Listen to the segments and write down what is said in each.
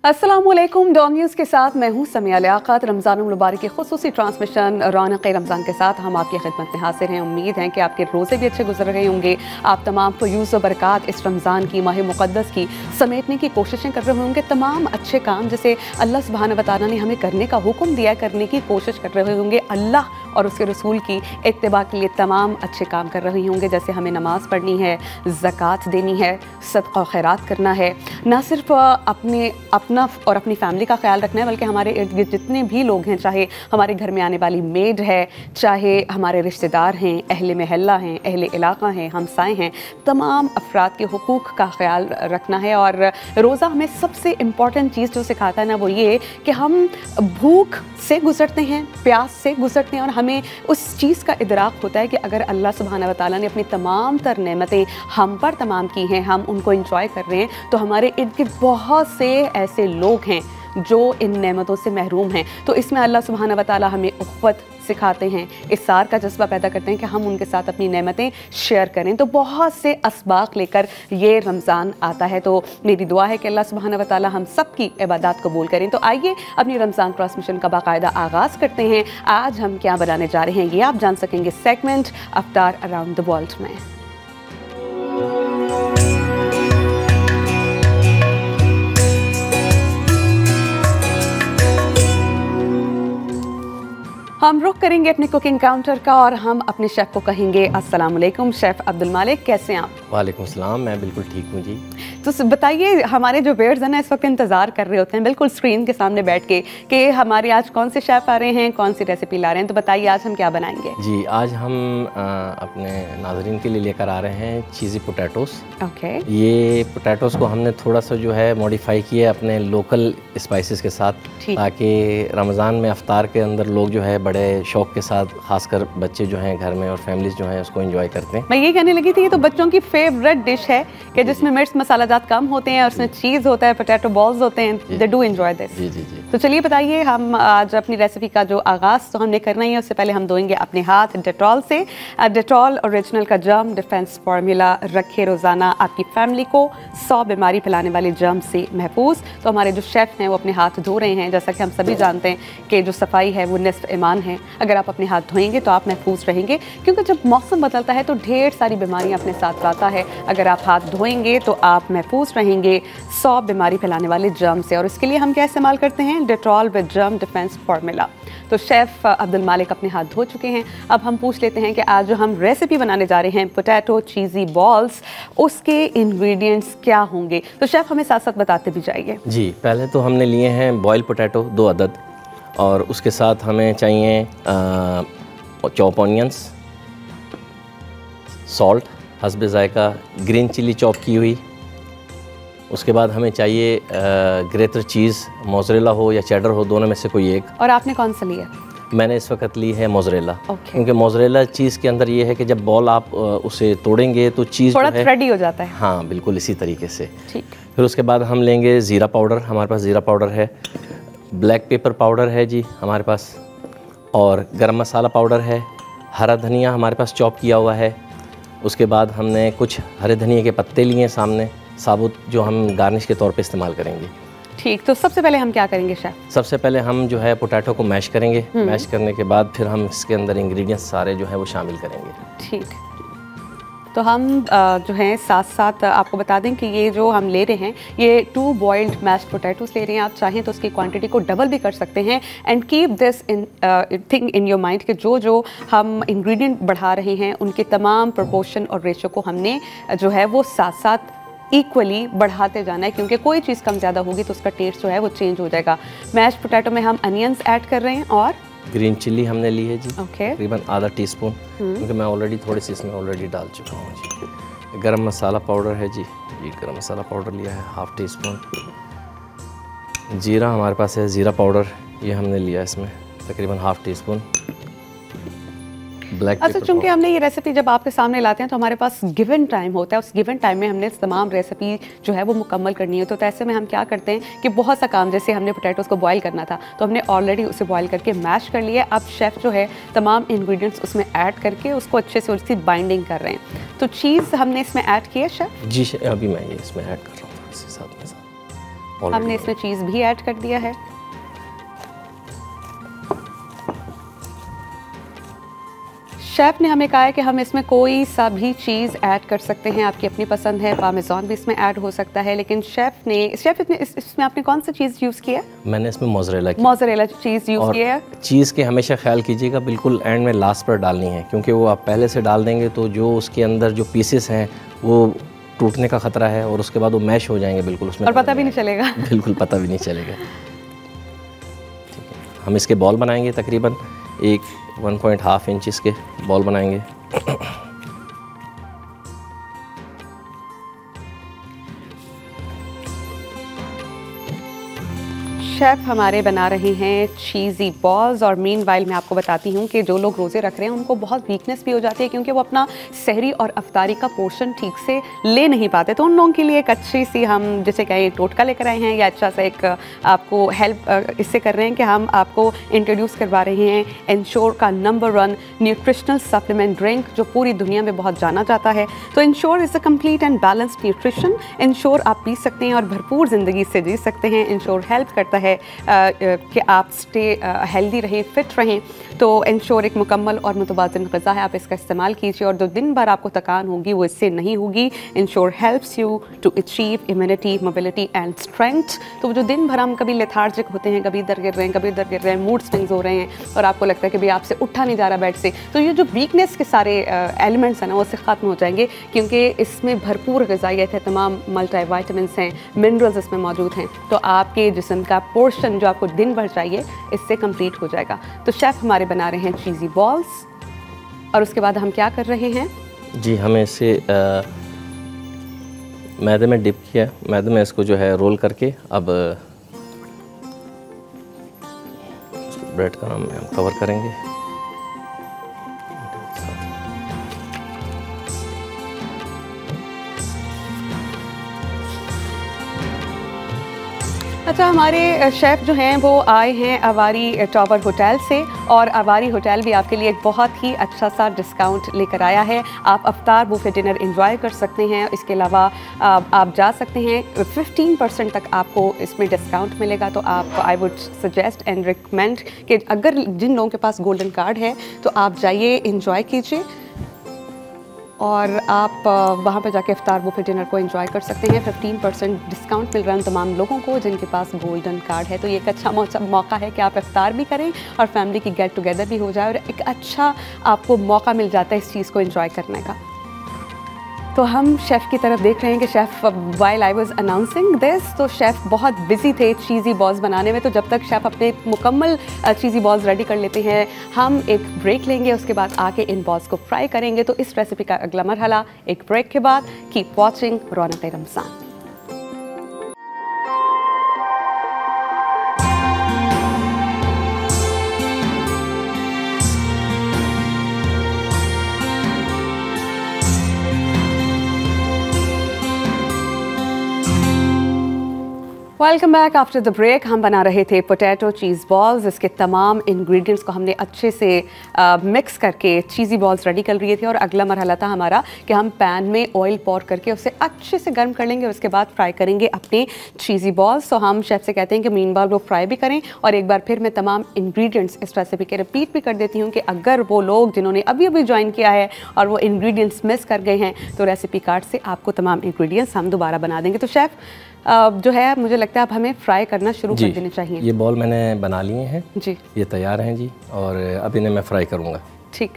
अस्सलामुअलैकुम। Don news के साथ मैं हूँ समिया लियाकत। रमज़ान मुबारक की खुसूसी ट्रांसमिशन रौनक रमज़ान के साथ हम आपकी खिदमत में हाजिर हैं। उम्मीद है कि आपके रोज़े भी अच्छे गुजर रहे होंगे। आप तमाम फ़यूज़ व बरक़ात इस रमज़ान की माह मुक़द्दस की समेटने की कोशिशें कर रहे होंगे। तमाम अच्छे काम जैसे अल्लाह सुब्हान व तआला ने हमें करने का हुक्म दिया करने की कोशिश कर रहे होंगे। अल्लाह और उसके रसूल की इत्तिबा के लिए तमाम अच्छे काम कर रहे होंगे, जैसे हमें नमाज़ पढ़नी है, ज़कात देनी है, सदक़ा खैरात करना है, ना सिर्फ अपना और अपनी फैमिली का ख्याल रखना है बल्कि हमारे इर्द गिर्द जितने भी लोग हैं, चाहे हमारे घर में आने वाली मेड है, चाहे हमारे रिश्तेदार हैं, अहले महल्ला हैं, अहले इलाका हैं, हमसाए हैं, तमाम अफराद के हुकूक का ख्याल रखना है। और रोज़ा हमें सबसे इम्पॉर्टेंट चीज़ जो सिखाता है ना, वो ये कि हम भूख से गुजरते हैं, प्यास से गुजरते हैं, और हमें उस चीज़ का इदराक होता है कि अगर अल्लाह सुब्हाना व तआला ने अपनी तमाम तर नेमतें हम पर तमाम की हैं, हम उनको इंजॉय कर रहे हैं, तो हमारे इर्द गिर्द बहुत से ऐसे लोग हैं जो इन नेमतों से महरूम हैं। तो इसमें अल्लाह सुब्हाना व तआला हमें उख़्वत सिखाते हैं, इस्सार का जज्बा पैदा करते हैं कि हम उनके साथ अपनी नेमतें शेयर करें। तो बहुत से असबाक लेकर ये रमज़ान आता है। तो मेरी दुआ है कि अल्लाह सुब्हाना व तआला हम सब की इबादत कबूल करें। तो आइए अपनी रमज़ान ट्रांसमिशन का बाकायदा आगाज़ करते हैं। आज हम क्या बनाने जा रहे हैं ये आप जान सकेंगे segment Aftar around the world में। हम रुख करेंगे अपने कुकिंग काउंटर का और हम अपने शेफ़ को कहेंगे अस्सलाम वालेकुम। शेफ़ अब्दुल मालिक, कैसे हैं आप? वालेकुम सलाम, मैं बिल्कुल ठीक हूँ जी। तो बताइए, हमारे जो व्यूअर्स हैं ना इस वक्त इंतज़ार कर रहे होते हैं बिल्कुल स्क्रीन के सामने बैठ के कि हमारे आज कौन से शेफ़ आ रहे हैं, कौन सी रेसिपी ला रहे हैं। तो बताइए आज हम क्या बनाएंगे? जी, आज हम अपने नाज़रीन के लिए लेकर आ रहे हैं चीज़ी पोटैटोस। ओके। ये पोटैटोस को हमने थोड़ा सा जो है मॉडिफाई किया अपने लोकल स्पाइसेस के साथ, ताकि रमज़ान में अफ्तार के अंदर लोग जो है बड़े शौक़ के साथ, खासकर बच्चे जो हैं घर में और फैमिलीज जो हैं उसको एंजॉय करते हैं। मैं ये कहने लगी थी, ये तो बच्चों की फेवरेट डिश है कि जिसमें मिर्च मसालाजात कम होते हैं और उसमें चीज़ होता है, पोटैटो बॉल्स होते हैं। They do enjoy this. जी जी जी। तो चलिए बताइए, हम आज अपनी रेसिपी का जो आगाज़ तो हमने करना ही है, उससे पहले हम धोएंगे अपने हाथ डेटॉल से। डेटॉल ओरिजिनल का जर्म डिफेंस फार्मूला रखे रोज़ाना आपकी फैमिली को 100 बीमारी फैलाने वाले जर्म से महफूज। तो हमारे जो शेफ़ हैं वो अपने हाथ धो रहे हैं। जैसा कि हम सभी जानते हैं कि जो सफाई है वो निस्फ़ ईमान है। अगर आप अपने हाथ धोएंगे तो आप महफूज रहेंगे, क्योंकि जब मौसम बदलता है तो ढेर सारी बीमारियां अपने साथ लाता है। अगर आप हाथ धोएंगे तो आप महफूज रहेंगे 100 बीमारी फैलाने वाले जर्म से। और इसके लिए हम क्या इस्तेमाल करते हैं? Dettol with germ defence formula. तो शेफ़ अब्दुल मालिक अपने हाथ धो चुके हैं। अब हम पूछ लेते हैं कि आज जो हम रेसिपी बनाने जा रहे हैं पोटैटो चीज़ी बॉल्स, उसके इंग्रेडिएंट्स क्या होंगे? तो शेफ़ हमें साथ साथ बताते भी जाइए। जी, पहले तो हमने लिए हैं बॉयल पोटैटो 2 अदद, और उसके साथ हमें चाहिए चॉप ऑनियंस, सॉल्ट हस्बे ज़ायका, ग्रीन चिली चॉप की हुई। उसके बाद हमें चाहिए ग्रेटर चीज़, मोज़रेला हो या चेडर हो, दोनों में से कोई एक। और आपने कौन सा लिया? मैंने इस वक्त ली है मोज़रेला, क्योंकि मोज़रेला चीज़ के अंदर ये है कि जब बॉल आप उसे तोड़ेंगे तो चीज़ थोड़ा थ्रेडी हो जाता है। हाँ बिल्कुल इसी तरीके से। ठीक। फिर उसके बाद हम लेंगे ज़ीरा पाउडर, हमारे पास ज़ीरा पाउडर है। ब्लैक पेपर पाउडर है जी हमारे पास, और गरम मसाला पाउडर है। हरा धनिया हमारे पास चॉप किया हुआ है। उसके बाद हमने कुछ हरे धनिया के पत्ते लिए सामने साबुत, जो हम गार्निश के तौर पे इस्तेमाल करेंगे। ठीक, तो सबसे पहले हम क्या करेंगे शेफ़? सबसे पहले हम जो है पोटैटो को मैश करेंगे। मैश करने के बाद फिर हम इसके अंदर इंग्रेडिएंट्स सारे जो है वो शामिल करेंगे। ठीक, तो हम जो हैं साथ साथ आपको बता दें कि ये जो हम ले रहे हैं ये 2 बॉइल्ड मैश्ड पोटैटोस ले रहे हैं। आप चाहें तो उसकी क्वांटिटी को डबल भी कर सकते हैं। And keep this in thing in your mind कि जो जो हम इंग्रेडिएंट बढ़ा रहे हैं उनके तमाम प्रोपोर्शन और रेशो को हमने जो है वो साथ साथ इक्वली बढ़ाते जाना है, क्योंकि कोई चीज़ कम ज़्यादा होगी तो उसका टेस्ट जो है वो चेंज हो जाएगा। मैश्ड पोटैटो में हम अनियंस ऐड कर रहे हैं और ग्रीन चिल्ली हमने ली है जी, ओके, तकरीबन आधा टीस्पून, क्योंकि मैं ऑलरेडी थोड़ी सी इसमें ऑलरेडी डाल चुका हूँ जी। गरम मसाला पाउडर है जी, ये गरम मसाला पाउडर लिया है हाफ़ टीस्पून। जीरा हमारे पास है, ज़ीरा पाउडर ये हमने लिया इसमें तकरीबन हाफ़ टीस्पून। ब्लैक अच्छा, चूंकि हमने ये रेसिपी जब आपके सामने लाते हैं तो हमारे पास गिवन टाइम होता है, उस गिवन टाइम में हमने तमाम रेसिपी जो है वो मुकम्मल करनी है। तो ऐसे में हम क्या करते हैं कि बहुत सा काम, जैसे हमने पोटैटोस को बॉयल करना था तो हमने ऑलरेडी उसे बॉयल करके मैश कर लिया। अब शेफ़ जो है तमाम इंग्रेडिएंट्स उसमें ऐड करके उसको अच्छे से उसकी बाइंडिंग कर रहे हैं। तो चीज़ हमने इसमें ऐड की है शेफ़? जी, अभी मैं ये इसमें ऐड कर रहा हूँ इसी साथ में। हमने इसमें चीज़ भी ऐड कर दिया है। शेफ़ ने हमें कहा है कि हम इसमें कोई सा भी चीज़ ऐड कर सकते हैं, आपकी अपनी पसंद है। पामेज़ान भी इसमें ऐड हो सकता है, लेकिन इसमें आपने कौन सा चीज़ यूज़ किया है? मैंने इसमें मोज़रेला चीज़ यूज़ किया है। चीज़ के हमेशा ख्याल कीजिएगा, बिल्कुल एंड में लास्ट पर डालनी है, क्योंकि वो आप पहले से डाल देंगे तो जो उसके अंदर जो पीसेस हैं वो टूटने का ख़तरा है और उसके बाद वो मैश हो जाएंगे बिल्कुल, उसमें और पता भी नहीं चलेगा। बिल्कुल पता भी नहीं चलेगा। हम इसके बॉल बनाएंगे, तकरीबन 1.5 इंच के बॉल बनाएंगे। शेफ़ हमारे बना रहे हैं चीज़ी बॉल्स, और मीनवाइल मैं आपको बताती हूँ कि जो लोग रोज़े रख रहे हैं उनको बहुत वीकनेस भी हो जाती है, क्योंकि वो अपना सहरी और अफ्तारी का पोर्शन ठीक से ले नहीं पाते। तो उन लोगों के लिए एक अच्छी सी हम जिसे कहें टोटका लेकर आए हैं, या अच्छा सा एक आपको हेल्प इससे कर रहे हैं कि हम आपको इंट्रोड्यूस करवा रहे हैं इंश्योर का नंबर 1 न्यूट्रिशनल सप्लीमेंट ड्रिंक, जो पूरी दुनिया में बहुत जाना जाता है। तो ensure is a complete and balanced nutrition. Ensure आप पी सकते हैं और भरपूर ज़िंदगी से जी सकते हैं। इंश्योर हेल्प करता है कि आप स्टे हेल्दी रहें, फिट रहें। तो इंश्योर एक मुकम्मल और मुतवाज़िन ग़िज़ा है, आप इसका इस्तेमाल कीजिए और जो दिन भर आपको थकान होगी वो इससे नहीं होगी। Ensure helps you to achieve immunity, mobility and strength. तो जो दिन भर हम कभी लेथार्जिक होते हैं, कभी इधर गिर रहे हैं, कभी इधर गिर रहे हैं, मूड स्विंग्स हो रहे हैं और आपको लगता है कि भाई आपसे उठा नहीं जा रहा बेड से, तो ये जो वीकनेस के सारे एलिमेंट्स हैं ना वो उससे ख़त्म हो जाएंगे, क्योंकि इसमें भरपूर ग़िज़ाइयत है, तमाम मल्टीविटामिन्स हैं, मिनरल्स इसमें मौजूद हैं। तो आपके जिस्म का पोर्शन जो आपको दिन भर चाहिए इससे कंप्लीट हो जाएगा। तो शेफ़ हमारे बना रहे हैं चीज़ी बॉल्स, और उसके बाद हम क्या कर रहे हैं जी, हमें इसे मैदे में डिप किया, मैदे में इसको जो है रोल करके अब ब्रेड का नाम हम कवर करेंगे। अच्छा, हमारे शेफ़ जो हैं वो आए हैं अवारी टावर होटल से, और अवारी होटल भी आपके लिए एक बहुत ही अच्छा सा डिस्काउंट लेकर आया है। आप अफ्तार बुफे डिनर एंजॉय कर सकते हैं। इसके अलावा आप जा सकते हैं, 15% तक आपको इसमें डिस्काउंट मिलेगा। तो आप I would suggest and recommend कि अगर जिन लोगों के पास गोल्डन कार्ड है तो आप जाइए, एंजॉय कीजिए, और आप वहाँ पर जाके इफ्तार बुफे डिनर को एंजॉय कर सकते हैं। 15% डिस्काउंट मिल रहा है उन तमाम लोगों को जिनके पास गोल्डन कार्ड है। तो ये एक अच्छा मौका है कि आप इफ्तार भी करें और फैमिली की गेट टुगेदर भी हो जाए, और एक अच्छा आपको मौका मिल जाता है इस चीज़ को एंजॉय करने का। तो हम शेफ़ की तरफ देख रहे हैं कि chef while I was announcing this, तो शेफ़ बहुत बिजी थे चीज़ी बॉल्स बनाने में। तो जब तक शेफ़ अपने मुकम्मल चीज़ी बॉल्स रेडी कर लेते हैं, हम एक ब्रेक लेंगे, उसके बाद आके इन बॉल्स को फ्राई करेंगे। तो इस रेसिपी का अगला मरहला एक ब्रेक के बाद। Keep watching Raunaq Ramzan. Welcome back after the break. हम बना रहे थे पोटैटो चीज़ बॉल्स। इसके तमाम इंग्रेडिएंट्स को हमने अच्छे से मिक्स करके चीज़ी बॉल्स रेडी कर लिए थे, और अगला मरहला था हमारा कि हम पैन में ऑयल पॉर करके उसे अच्छे से गर्म कर लेंगे और उसके बाद फ्राई करेंगे अपने चीज़ी बॉल्स। तो हम शेफ़ से कहते हैं कि मीन बाल वो फ्राई भी करें, और एक बार फिर मैं तमाम इंग्रेडिएंट्स इस रेसिपी के रिपीट भी कर देती हूँ कि अगर वो लोग जिन्होंने अभी अभी ज्वाइन किया है और वो इंग्रेडिएंट्स मिस कर गए हैं, तो रेसिपी कार्ड से आपको तमाम इंग्रेडिएंट्स हम दोबारा बना देंगे। तो शेफ़ जो है मुझे लगता है आप हमें फ्राई करना शुरू कर देने चाहिए। ये बॉल मैंने बना लिए हैं जी, ये तैयार हैं जी, और अब इन्हें मैं फ्राई करूँगा। ठीक।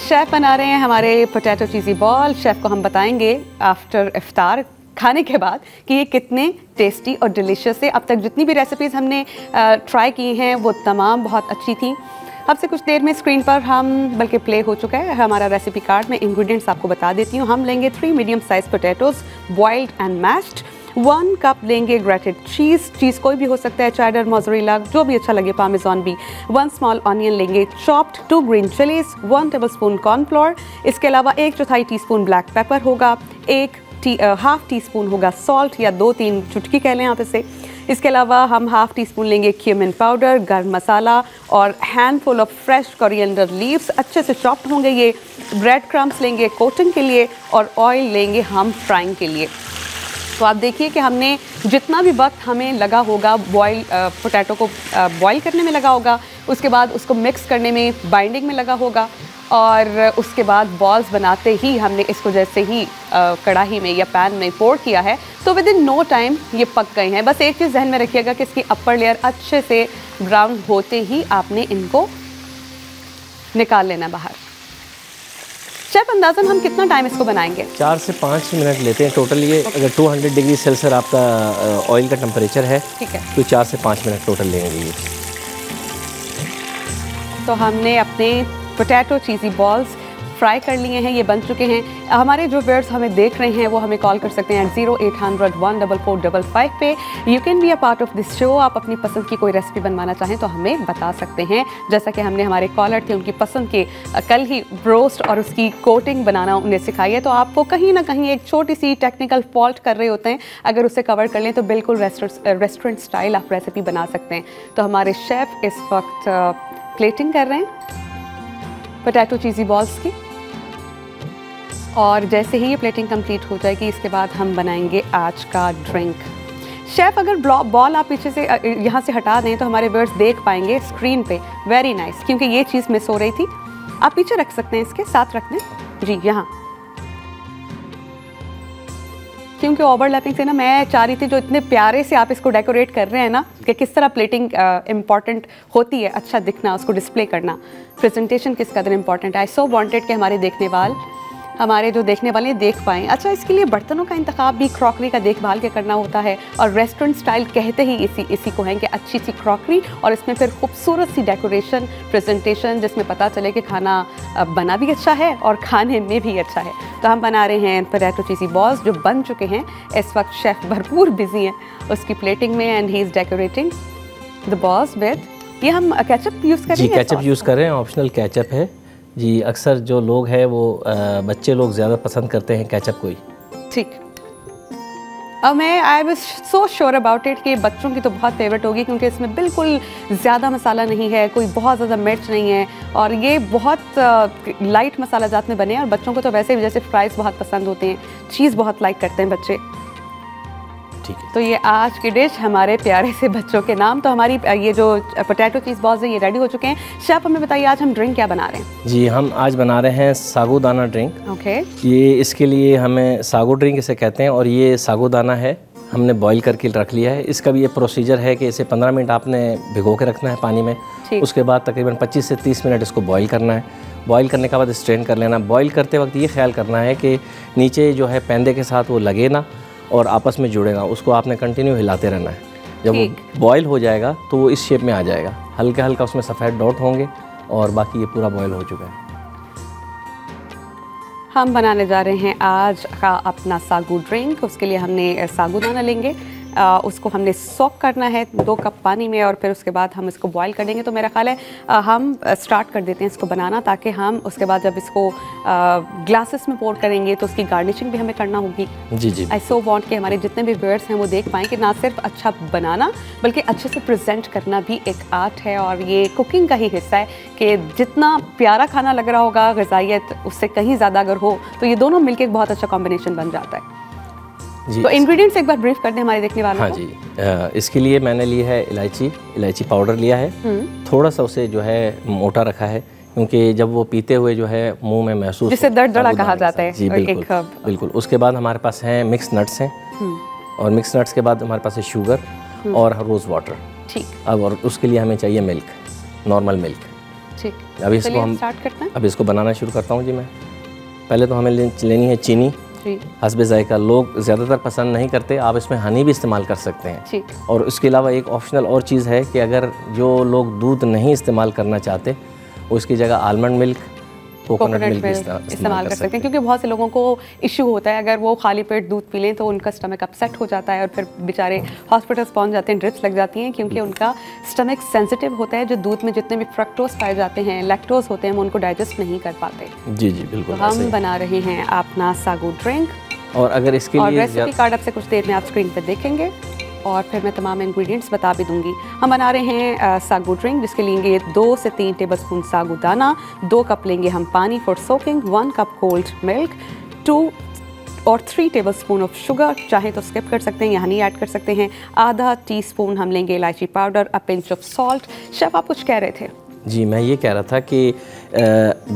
शेफ़ बना रहे हैं हमारे पोटैटो चीज़ी बॉल। शेफ़ को हम बताएंगे आफ्टर इफ्तार खाने के बाद कि ये कितने टेस्टी और डिलीशियस है। अब तक जितनी भी रेसिपीज़ हमने ट्राई की हैं वो तमाम बहुत अच्छी थी। अब से कुछ देर में स्क्रीन पर बल्कि प्ले हो चुका है हमारा रेसिपी कार्ड में। इंग्रेडिएंट्स आपको बता देती हूँ। हम लेंगे 3 medium size potatoes boiled and meshed. 1 cup लेंगे ग्रेटेड चीज़ कोई भी हो सकता है, चेडर, मोज़रेला, जो भी अच्छा लगे, पामेज़ान भी। 1 स्मॉल ऑनियन लेंगे chopped, 2 green chillies, 1 tablespoon cornflour. इसके अलावा 1/4 टीस्पून ब्लैक पेपर होगा, 1 हाफ टी स्पून होगा सॉल्ट, या 2-3 चुटकी कह लें आप इसे। इसके अलावा हम हाफ टी स्पून लेंगे क्यूमिन पाउडर, गर्म मसाला और handful of fresh coriander leaves. अच्छे से चॉप्ड होंगे ये। ब्रेड क्रम्स लेंगे कोटिंग के लिए और ऑयल लेंगे हम फ्राइंग के लिए। तो आप देखिए कि हमने जितना भी वक्त हमें लगा होगा बॉयल पोटैटो को बॉयल करने में लगा होगा, उसके बाद उसको मिक्स करने में, बाइंडिंग में लगा होगा, और उसके बाद बॉल्स बनाते ही हमने इसको जैसे ही कढ़ाई में या पैन में पोर किया है तो विद इन नो टाइम ये पक गए हैं। बस एक चीज़ ध्यान में रखिएगा कि इसकी अपर लेयर अच्छे से ब्राउन होते ही आपने इनको निकाल लेना बाहर। शेफ अंदाज़न हम कितना टाइम इसको बनाएंगे? 4 से 5 मिनट लेते हैं टोटल। ये अगर 200 डिग्री सेल्सियस आपका ऑयल का टेम्परेचर है, ठीक है, तो 4 से 5 मिनट टोटल लेंगे ये। तो हमने अपने पोटैटो चीज़ी बॉल्स फ्राई कर लिए हैं, ये बन चुके हैं। हमारे जो व्यूअर्स हमें देख रहे हैं वो हमें कॉल कर सकते हैं 0800-144-55 पे। You can be a part of this show. आप अपनी पसंद की कोई रेसिपी बनवाना चाहें तो हमें बता सकते हैं। जैसा कि हमने हमारे कॉलर थे उनकी पसंद के कल ही ब्रोस्ट और उसकी कोटिंग बनाना उन्हें सिखाई है, तो आपको कहीं ना कहीं एक छोटी सी टेक्निकल फॉल्ट कर रहे होते हैं, अगर उसे कवर कर लें तो बिल्कुल रेस्टोरेंट स्टाइल आप रेसिपी बना सकते हैं। तो हमारे शेफ़ इस वक्त प्लेटिंग कर रहे हैं पोटैटो चीज़ी बॉल्स की, और जैसे ही ये प्लेटिंग कंप्लीट हो जाएगी इसके बाद हम बनाएंगे आज का ड्रिंक। शेफ़ अगर बॉल आप पीछे से यहाँ से हटा दें तो हमारे व्यूअर्स देख पाएंगे स्क्रीन पे। वेरी नाइस, क्योंकि ये चीज़ मिस हो रही थी। आप पीछे रख सकते हैं, इसके साथ रख दें जी, यहाँ, क्योंकि ओवरलैपिंग से ना मैं चाह रही थी जो इतने प्यारे से आप इसको डेकोरेट कर रहे हैं ना, कि किस तरह प्लेटिंग इम्पॉर्टेंट होती है, अच्छा दिखना, उसको डिस्प्ले करना, प्रेजेंटेशन किस कदर इम्पॉर्टेंट है। आई सो वांटेड कि हमारे जो देखने वाले देख पाएँ। अच्छा, इसके लिए बर्तनों का इंतखाब भी क्रॉकरी का देखभाल के करना होता है, और रेस्टोरेंट स्टाइल कहते ही इसी को है कि अच्छी सी क्रॉकरी और इसमें फिर खूबसूरत सी डेकोरेशन, प्रेजेंटेशन, जिसमें पता चले कि खाना बना भी अच्छा है और खाने में भी अच्छा है। तो हम बना रहे हैं पोटैटो चीज़ी बॉल्स जो बन चुके हैं। इस वक्त शेफ़ भरपूर बिजी हैं उसकी प्लेटिंग में, and he is decorating the balls with, ये हम केचप यूज़ कर रहे हैं। केचप यूज़ कर रहे हैं, ऑप्शनल केचप है जी। अक्सर जो लोग हैं वो बच्चे लोग ज़्यादा पसंद करते हैं केचप को ही। ठीक, अब मैं I was so sure about it कि बच्चों की तो बहुत फेवरेट होगी, क्योंकि इसमें बिल्कुल ज़्यादा मसाला नहीं है, कोई बहुत ज़्यादा मिर्च नहीं है, और ये बहुत लाइट मसाला जात में बने हैं। और बच्चों को तो वैसे भी जैसे फ्राइज़ बहुत पसंद होते हैं, चीज़ बहुत लाइक करते हैं बच्चे। ठीक है, तो ये आज की डिश हमारे प्यारे से बच्चों के नाम। तो हमारी ये जो पोटैटो चीज़ बॉल्स है ये रेडी हो चुके हैं। शेफ़ हमें बताइए आज हम ड्रिंक क्या बना रहे हैं? जी, हम आज बना रहे हैं सागूदाना ड्रिंक। ओके, ये इसके लिए हमें सागू ड्रिंक इसे कहते हैं, और ये सागूदाना है, हमने बॉईल करके रख लिया है। इसका भी ये प्रोसीजर है कि इसे 15 मिनट आपने भिगो के रखना है पानी में, उसके बाद तकरीबन 25 से 30 मिनट इसको बॉईल करना है। बॉईल करने के बाद स्ट्रेन कर लेना। बॉईल करते वक्त ये ख्याल करना है कि नीचे जो है पैंदे के साथ वो लगे ना और आपस में जुड़ेगा, उसको आपने कंटिन्यू हिलाते रहना है। जब वो बॉईल हो जाएगा तो वो इस शेप में आ जाएगा, हल्का हल्का उसमें सफ़ेद डॉट होंगे, और बाकी ये पूरा बॉईल हो चुका है। हम बनाने जा रहे हैं आज का अपना सागू ड्रिंक। उसके लिए हमने सागूदाना लेंगे, उसको हमने सॉक करना है 2 कप पानी में, और फिर उसके बाद हम इसको बॉईल कर देंगे। तो मेरा ख्याल है हम स्टार्ट कर देते हैं इसको बनाना, ताकि हम उसके बाद जब इसको ग्लासेस में पोर करेंगे तो उसकी गार्निशिंग भी हमें करना होगी। जी जी, आई सो वांट कि हमारे जितने भी व्यूअर्स हैं वो देख पाएँ कि ना सिर्फ अच्छा बनाना बल्कि अच्छे से प्रेजेंट करना भी एक आर्ट है, और ये कुकिंग का ही हिस्सा है कि जितना प्यारा खाना लग रहा होगा, ग़िज़ाइयत उससे कहीं ज़्यादा अगर हो तो ये दोनों मिलकर एक बहुत अच्छा कॉम्बिनेशन बन जाता है। जी, तो इंग्रेडिएंट्स एक बार ब्रीफ कर दें हमारे देखने वालों को। हाँ जी, इसके लिए मैंने ली है इलायची पाउडर लिया है। थोड़ा सा उसे जो है मोटा रखा है, क्योंकि जब वो पीते हुए जो है मुंह में महसूस, जिसे दर्दड़ा कहा जाता है। जी बिल्कुल बिल्कुल। उसके बाद हमारे पास हैं मिक्स नट्स हैं, और मिक्स नट्स के बाद हमारे पास है शुगर और रोज़ वाटर। ठीक, अब और उसके लिए हमें चाहिए मिल्क, नॉर्मल मिल्क। ठीक, अब इसको हम स्टार्ट करते हैं। अब इसको बनाना शुरू करता हूँ जी मैं। पहले तो हमें लेनी है चीनी हस्बे ज़ायका। लोग ज़्यादातर पसंद नहीं करते, आप इसमें हनी भी इस्तेमाल कर सकते हैं। ठीक, और उसके अलावा एक ऑप्शनल और चीज़ है कि अगर जो लोग दूध नहीं इस्तेमाल करना चाहते, उसकी जगह आलमंड मिल्क, कोकोनट मिल्क इस्तेमाल कर सकते हैं, क्योंकि बहुत से लोगों को इशू होता है अगर वो खाली पेट दूध पी लें तो उनका स्टमक अपसेट हो जाता है, और फिर बेचारे हॉस्पिटल्स पहुंच जाते हैं, ड्रिप्स लग जाती हैं, क्योंकि उनका स्टमक सेंसिटिव होता है। जो दूध में जितने भी फ्रक्टोज पाए जाते हैं, लैक्टोज होते हैं, वो उनको डाइजेस्ट नहीं कर पाते। जी जी बिल्कुल। तो हम बना रहे हैं अपना सागू ड्रिंक, और अगर इसके और लिए रेसिपी कार्ड आपसे कुछ देर में आप स्क्रीन पर देखेंगे। और फिर मैं तमाम इंग्रेडिएंट्स बता भी दूंगी। हम बना रहे हैं सागू ड्रिंक, जिसके लेंगे 2 से 3 टेबलस्पून सागूदाना, 2 कप लेंगे हम पानी for soaking, 1 cup cold milk, 2 और 3 टेबलस्पून ऑफ शुगर, चाहे तो स्किप कर सकते हैं या हनी ऐड कर सकते हैं, आधा टीस्पून हम लेंगे इलायची powder, a pinch of salt. Chef आप कुछ कह रहे थे? जी, मैं ये कह रहा था कि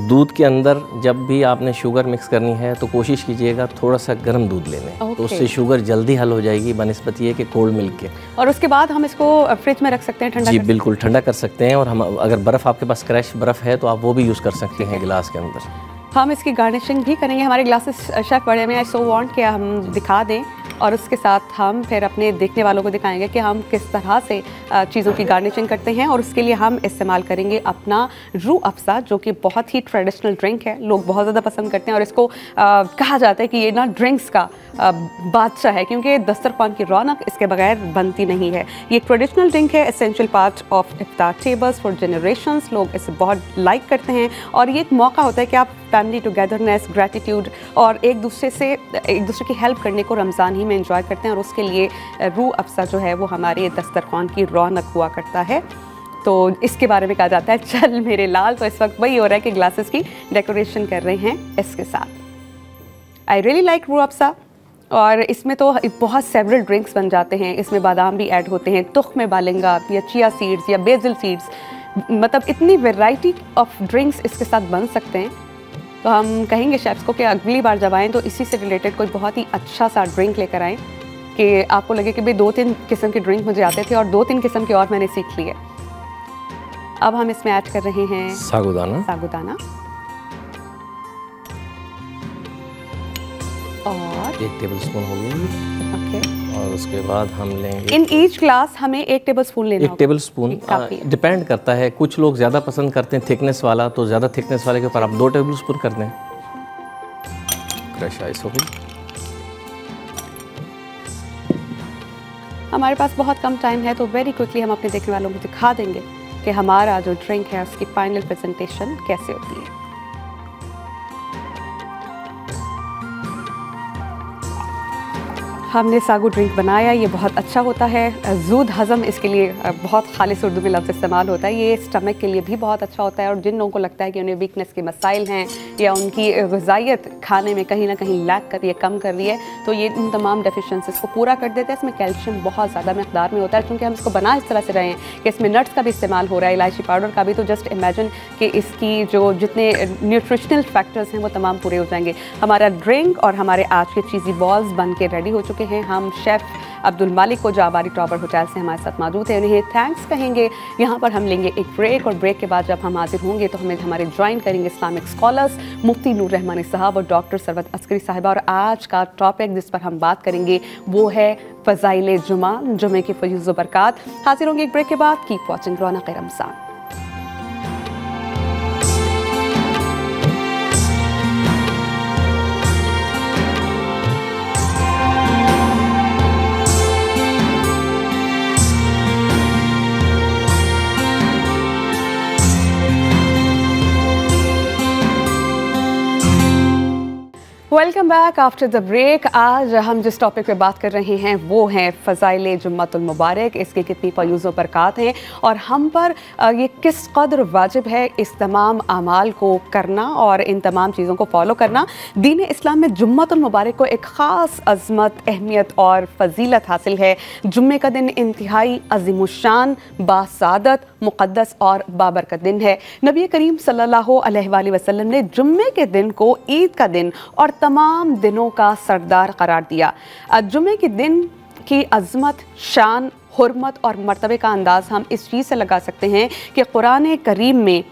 दूध के अंदर जब भी आपने शुगर मिक्स करनी है तो कोशिश कीजिएगा थोड़ा सा गर्म दूध ले लें, तो उससे शुगर जल्दी हल हो जाएगी बनिस्बत ये कि कोल्ड मिल्क के। और उसके बाद हम इसको फ्रिज में रख सकते हैं ठंडा? जी बिल्कुल, ठंडा कर सकते हैं। और हम अगर बर्फ़ आपके पास क्रैश बर्फ़ है तो आप वो भी यूज़ कर सकते हैं गिलास के अंदर। हम इसकी गार्निशिंग भी करेंगे। हमारे ग्लासेस शेफ बड़े में आई सो वांट कि हम दिखा दें, और उसके साथ हम फिर अपने देखने वालों को दिखाएंगे कि हम किस तरह से चीज़ों की गार्निशिंग करते हैं। और उसके लिए हम इस्तेमाल करेंगे अपना रूह अफ़ज़ा, जो कि बहुत ही ट्रेडिशनल ड्रिंक है, लोग बहुत ज़्यादा पसंद करते हैं। और इसको कहा जाता है कि ये ना ड्रिंक्स का बादशाह है, क्योंकि दस्तरखान की रौनक इसके बगैर बनती नहीं है। ये ट्रेडिशनल ड्रिंक है, essential part of iftar tables for generations. लोग इसे बहुत लाइक करते हैं और ये एक मौका होता है कि आप फैमिली टुगेदरनेस, ग्रैटिट्यूड और एक दूसरे की हेल्प करने को रमज़ान ही में एंजॉय करते हैं। और उसके लिए रूह अफ़ज़ा जो है वो हमारे दस्तरखान की रौनक हुआ करता है। तो इसके बारे में कहा जाता है चल मेरे लाल। तो इस वक्त वही हो रहा है कि ग्लासेस की डेकोरेशन कर रहे हैं इसके साथ। I really like Rooh Afza. और इसमें तो बहुत सेवरल ड्रिंक्स बन जाते हैं। इसमें बादाम भी ऐड होते हैं, तुख्म बालिंगा या चिया सीड्स या बेसिल सीड्स, मतलब इतनी वैरायटी ऑफ ड्रिंक्स इसके साथ बन सकते हैं। तो हम कहेंगे शेफ्स को कि अगली बार जब आएँ तो इसी से रिलेटेड कोई बहुत ही अच्छा सा ड्रिंक लेकर आएँ कि आपको लगे कि भाई 2-3 किस्म के ड्रिंक मुझे आते थे और 2-3 किस्म के और मैंने सीख लिए। अब हम इसमें ऐड कर रहे हैं सागूदाना और 1 टेबलस्पून हो गया। और उसके बाद हम लेंगे इन ईच ग्लास हमें 1 टेबलस्पून लेना होगा। 1 टेबलस्पून डिपेंड करता है, कुछ लोग ज़्यादा पसंद करते हैं थिकनेस वाला, तो ज़्यादा थिकनेस वाले के ऊपर आप 2 टेबलस्पून कर दें। क्रश आइस हो गई। हमारे पास बहुत कम टाइम है तो वेरी क्विकली हम अपने देखने वालों को दिखा देंगे कि हमारा जो ड्रिंक है उसकी फाइनल प्रेजेंटेशन कैसे होती है। हमने सागू ड्रिंक बनाया, ये बहुत अच्छा होता है। जूद हज़म इसके लिए बहुत खालिस उर्दू में लफ्ज़ इस्तेमाल होता है। ये स्टमक के लिए भी बहुत अच्छा होता है। और जिन लोगों को लगता है कि उन्हें वीकनेस के मसाइल हैं या उनकी ग़िज़ाइयत खाने में कहीं ना कहीं लैक कर रही है, कम कर रही है, तो ये इन तमाम डेफिशिएंसीज़ को पूरा कर देता है। इसमें कैल्शियम बहुत ज़्यादा मकदार में होता है। क्योंकि हम इसको बना इस तरह से रहे हैं कि इसमें नट्स का भी इस्तेमाल हो रहा है, इलायची पाउडर का भी, तो जस्ट इमेजिन कि इसकी जो जितने न्यूट्रिशनल फैक्टर्स हैं वो तमाम पूरे हो जाएंगे। हमारा ड्रिंक और हमारे आज के चीज़ी बॉल्स बन के रेडी हो चुके हैं। हम शेफ़ अब्दुल मालिक को, जो आबारी टॉपर होटल से हमारे साथ मौजूद है, उन्हें थैंक्स कहेंगे। यहाँ पर हम लेंगे एक ब्रेक और ब्रेक के बाद जब हम हाजिर होंगे तो हमें हमारे ज्वाइन करेंगे इस्लामिक स्कॉलर्स मुफ्ती नूर रहमानी साहब और डॉक्टर सरवत अस्करी साहिबा। और आज का टॉपिक जिस पर हम बात करेंगे वो है फ़ज़ाइल जुमा, जुमे की फ़यूज़ व बरक़ात। हाजिर होंगे एक ब्रेक के बाद। Keep watching Raunaq Ramzan. Welcome back after the break. आज हम जिस टॉपिक पे बात कर रहे हैं वो है फ़ज़ाइल जुम्मतुल मुबारक, इसके कितनी फ़यूज़ व बरक़ात हैं और हम पर ये किस कदर वाजिब है इस तमाम अमाल को करना और इन तमाम चीज़ों को फॉलो करना। दीन इस्लाम में जुम्मतुल मुबारक को एक ख़ास अज़मत, अहमियत और फ़जीलत हासिल है। जुम्मे का दिन इंतहाई अज़ीमुश्शान, बासादत, मुक़द्दस और बाबरकत दिन है। नबी करीम सल्लल्लाहु अलैहि वसल्लम ने जुम्मे के दिन को ईद का दिन और तमाम दिनों का सरदार करार दिया। जुम्मे के दिन की अज़मत, शान, हुर्मत और मर्तबे का अंदाज़ हम इस चीज़ से लगा सकते हैं कि कुरान करीम में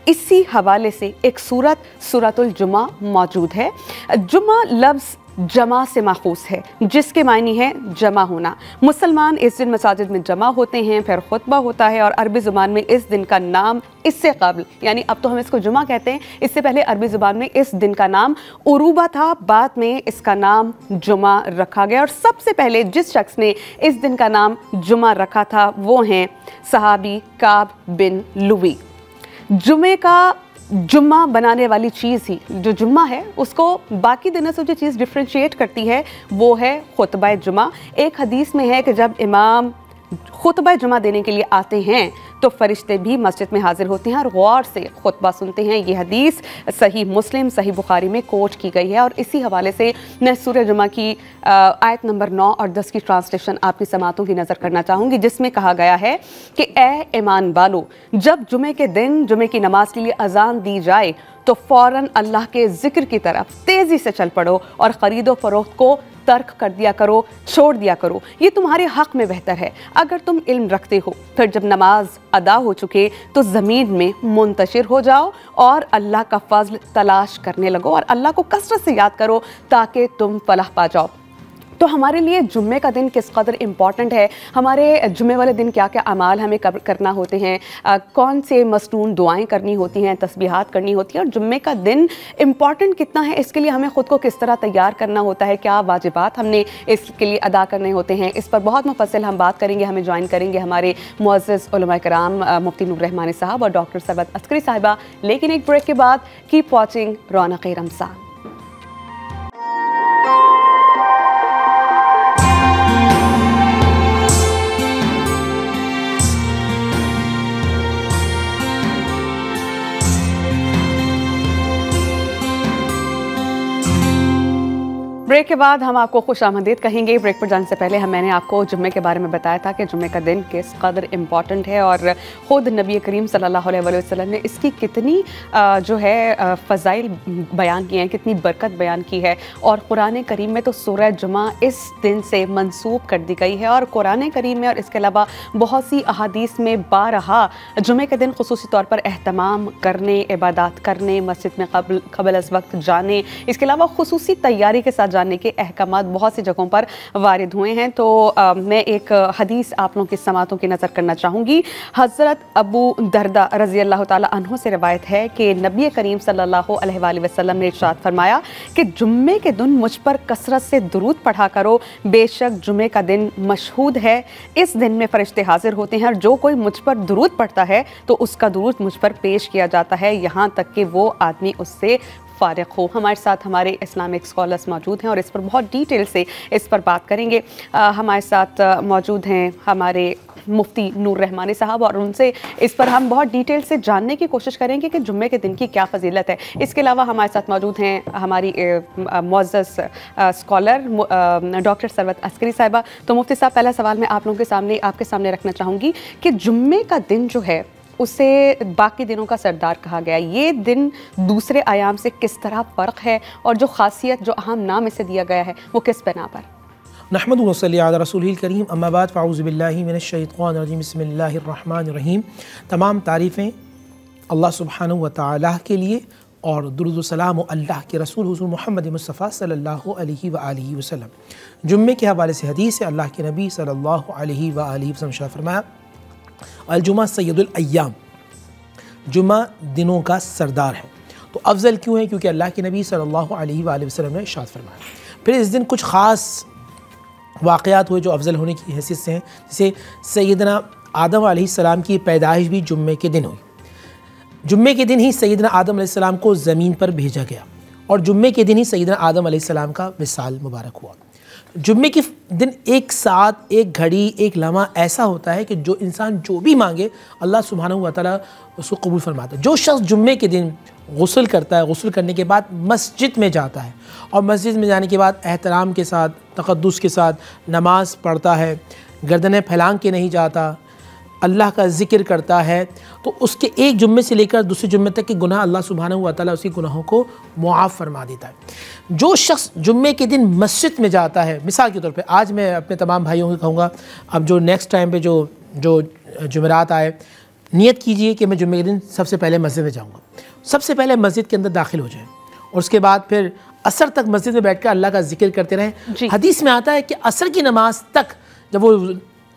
इसी हवाले से एक सूरतुल जुमा मौजूद है। जुमा लफ्ज़ जमा से माखूस है, जिसके मायने है जमा होना। मुसलमान इस दिन मसाजिद में जमा होते हैं, फिर खुतबा होता है और अरबी ज़ुबान में इस दिन का नाम इससे कबल, यानी अब तो हम इसको जुमा कहते हैं, इससे पहले अरबी ज़ुबान में इस दिन का नाम उरूबा था, बाद में इसका नाम जुमा रखा गया। और सबसे पहले जिस शख्स ने इस दिन का नाम जुमा रखा था वो हैं सहाबी काब बिन लुई। जुमे का जुम्मा बनाने वाली चीज़ ही, जो जुम्मा है उसको बाकी दिनों से जो चीज़ डिफ्रेंशिएट करती है वो है खुतबा जुम्मा। एक हदीस में है कि जब इमाम खुतबा जुम्मा देने के लिए आते हैं तो फरिश्ते भी मस्जिद में हाजिर होते हैं और गौर से खुतबा सुनते हैं। ये हदीस सही मुस्लिम, सही बुखारी में कोट की गई है। और इसी हवाले से मैं सूरह जुम्मा की आयत नंबर 9 और 10 की ट्रांसलेशन आपकी समातों की नज़र करना चाहूँगी, जिसमें कहा गया है कि ए ईमान वालो, जब जुमे के दिन जुमे की नमाज के लिए अजान दी जाए तो फ़ौरन अल्लाह के ज़िक्र की तरफ तेज़ी से चल पड़ो और ख़रीदो फरोख्त को तर्क कर दिया करो, छोड़ दिया करो, ये तुम्हारे हक़ में बेहतर है। अगर तुम इल्म रखते हो फिर जब नमाज अदा हो चुके तो ज़मीन में मुंतशिर हो जाओ और अल्लाह का फ़ज़ल तलाश करने लगो और अल्लाह को कसरत से याद करो ताकि तुम फलाह पा जाओ। तो हमारे लिए जुम्मे का दिन किस कदर इम्पॉर्टेंट है, हमारे जुम्मे वाले दिन क्या क्या अमाल हमें करना होते हैं, कौन से मसनून दुआएं करनी होती हैं, तस्बीहात करनी होती हैं, और जुम्मे का दिन इम्पॉर्टेंट कितना है, इसके लिए हमें ख़ुद को किस तरह तैयार करना होता है, क्या वाजिबात हमने इसके लिए अदा करने होते हैं, इस पर बहुत मुफस्सिल हम बात करेंगे। हमें ज्वाइन करेंगे हमारे मुअज़्ज़िज़ उलमा कराम मुफ्ती नूर रहमानी साहब और डॉक्टर सरवत अस्करी साहिबा, लेकिन एक ब्रेक के बाद keep watching Raunaq Ramzan. Break के बाद हम आपको खुश आमदीद कहेंगे। ब्रेक पर जाने से पहले मैंने आपको जुम्मे के बारे में बताया था कि जुम्मे का दिन किस कदर इम्पॉर्टेंट है और ख़ुद नबी करीम सल्लल्लाहु अलैहि वसल्लम ने इसकी कितनी जो है फ़ज़ाइल बयान किए हैं, कितनी बरकत बयान की है। और कुरान करीम में तो सूरह जुमा इस दिन से मंसूब कर दी गई है और कुरान करीम में और इसके अलावा बहुत सी अहादीस में बारहा जुम्मे के दिन ख़ुसूसी तौर पर एहतमाम करने, इबादत करने, मस्जिद में क़ब्ल अज़ वक्त जाने, इसके अलावा ख़ुसूसी तैयारी के साथ जानने के अहकामात बहुत सी जगहों पर वारिद हुए हैं। तो मैं एक हदीस आप लोगों की समातों की नज़र करना चाहूँगी। हज़रत अबू दरदा रज़ी अल्लाह ताला अन्हु से रिवायत है कि नबी करीम सल्लल्लाहु अलैहि वसल्लम ने इरशाद फरमाया कि जुम्मे के दिन मुझ पर कसरत से दुरूद पढ़ा करो, बेशक जुम्मे का दिन मशहूद है, इस दिन में फ़रिश्ते हाजिर होते हैं और जो कोई मुझ पर दुरूद पढ़ता है तो उसका दुरूद मुझ पर पेश किया जाता है, यहाँ तक कि वो आदमी उससे फ़ारिग हो। हमारे साथ हमारे इस्लामिक स्कॉलर्स मौजूद हैं और इस पर बहुत डिटेल से इस पर बात करेंगे। हमारे साथ मौजूद हैं हमारे मुफ्ती नूर रहमानी साहब और उनसे इस पर हम बहुत डिटेल से जानने की कोशिश करेंगे कि जुम्मे के दिन की क्या फ़जीलत है। इसके अलावा हमारे साथ मौजूद हैं हमारी मुअज़्ज़ज़ स्कॉलर डॉक्टर सरवत अस्करी साहिबा। तो मुफ्ती साहब, पहला सवाल मैं आप लोगों के आपके सामने रखना चाहूँगी कि जुम्मे का दिन जो है उसे बाकी दिनों का सरदार कहा गया, ये दिन दूसरे आयाम से किस तरह फ़र्क है और जो ख़ासियत, जो अहम नाम इसे दिया गया है वो किस बिना पर? नहमदु व नसल्ली अला रसूलिल करीम, अम्मा बाद फ़अऊज़ु बिल्लाहि मिनश शैतानिर रजीम, बिस्मिल्लाहिर रहमानिर रहीम। तमाम तारीफ़ें अल्लाह सुब्हानहु व तआला के लिए और दुरूद व सलाम अल्लाह के रसूल हुज़ूर मोहम्मद मुस्तफ़ा सल्लल्लाहु अलैहि व आलिहि वसल्लम। जुम्मे के हवाले से हदीस है, अल्लाह के नबी सल्लल्लाहु अलैहि व आलिहि वसल्लम फरमाया, अल-जुमा सय्यदुल अय्याम, जुमा दिनों का सरदार है। तो अफजल क्यों है? क्योंकि अल्लाह के नबी सल्लल्लाहु अलैहि वसल्लम ने इरशाद फरमाया। फिर इस दिन कुछ ख़ास वाक़यात हुए जो अफजल होने की हैसियत से हैं, जैसे सैयदना आदम अलैहिस्सलाम की पैदाइश भी जुम्मे के दिन हुई। जुम्मे के दिन ही सैयदना आदम अलैहिस्सलाम को ज़मीन पर भेजा गया और जुम्मे के दिन ही सैयदना आदम अलैहिस्सलाम का विसाल मुबारक हुआ। जुम्मे के दिन एक साथ, एक घड़ी, एक लम्हा ऐसा होता है कि जो इंसान जो भी मांगे अल्लाह सुब्हानहु व तआला उसको कबूल फरमाता है। जो शख्स जुम्मे के दिन गुस्ल करता है, गुस्ल करने के बाद मस्जिद में जाता है और मस्जिद में जाने के बाद एहतराम के साथ, तक़द्दुस के साथ नमाज पढ़ता है, गर्दनें फैलांग के नहीं जाता, अल्लाह का ज़िक्र करता है, तो उसके एक जुम्मे से लेकर दूसरे जुम्मे तक के गुनाह अल्लाह सुब्हानहु व तआला उसके गुनाहों को मुआफ़ फरमा देता है। जो शख्स जुम्मे के दिन मस्जिद में जाता है, मिसाल के तौर पे आज मैं अपने तमाम भाइयों को कहूँगा, अब जो नेक्स्ट टाइम पे जो जुमेरात आए, नियत कीजिए कि मैं जुम्मे के दिन सबसे पहले मस्जिद में जाऊँगा। सबसे पहले मस्जिद के अंदर दाखिल हो जाए और उसके बाद फिर असर तक मस्जिद में बैठ कर अल्लाह का ज़िक्र करते रहें। हदीस में आता है कि असर की नमाज तक जब वो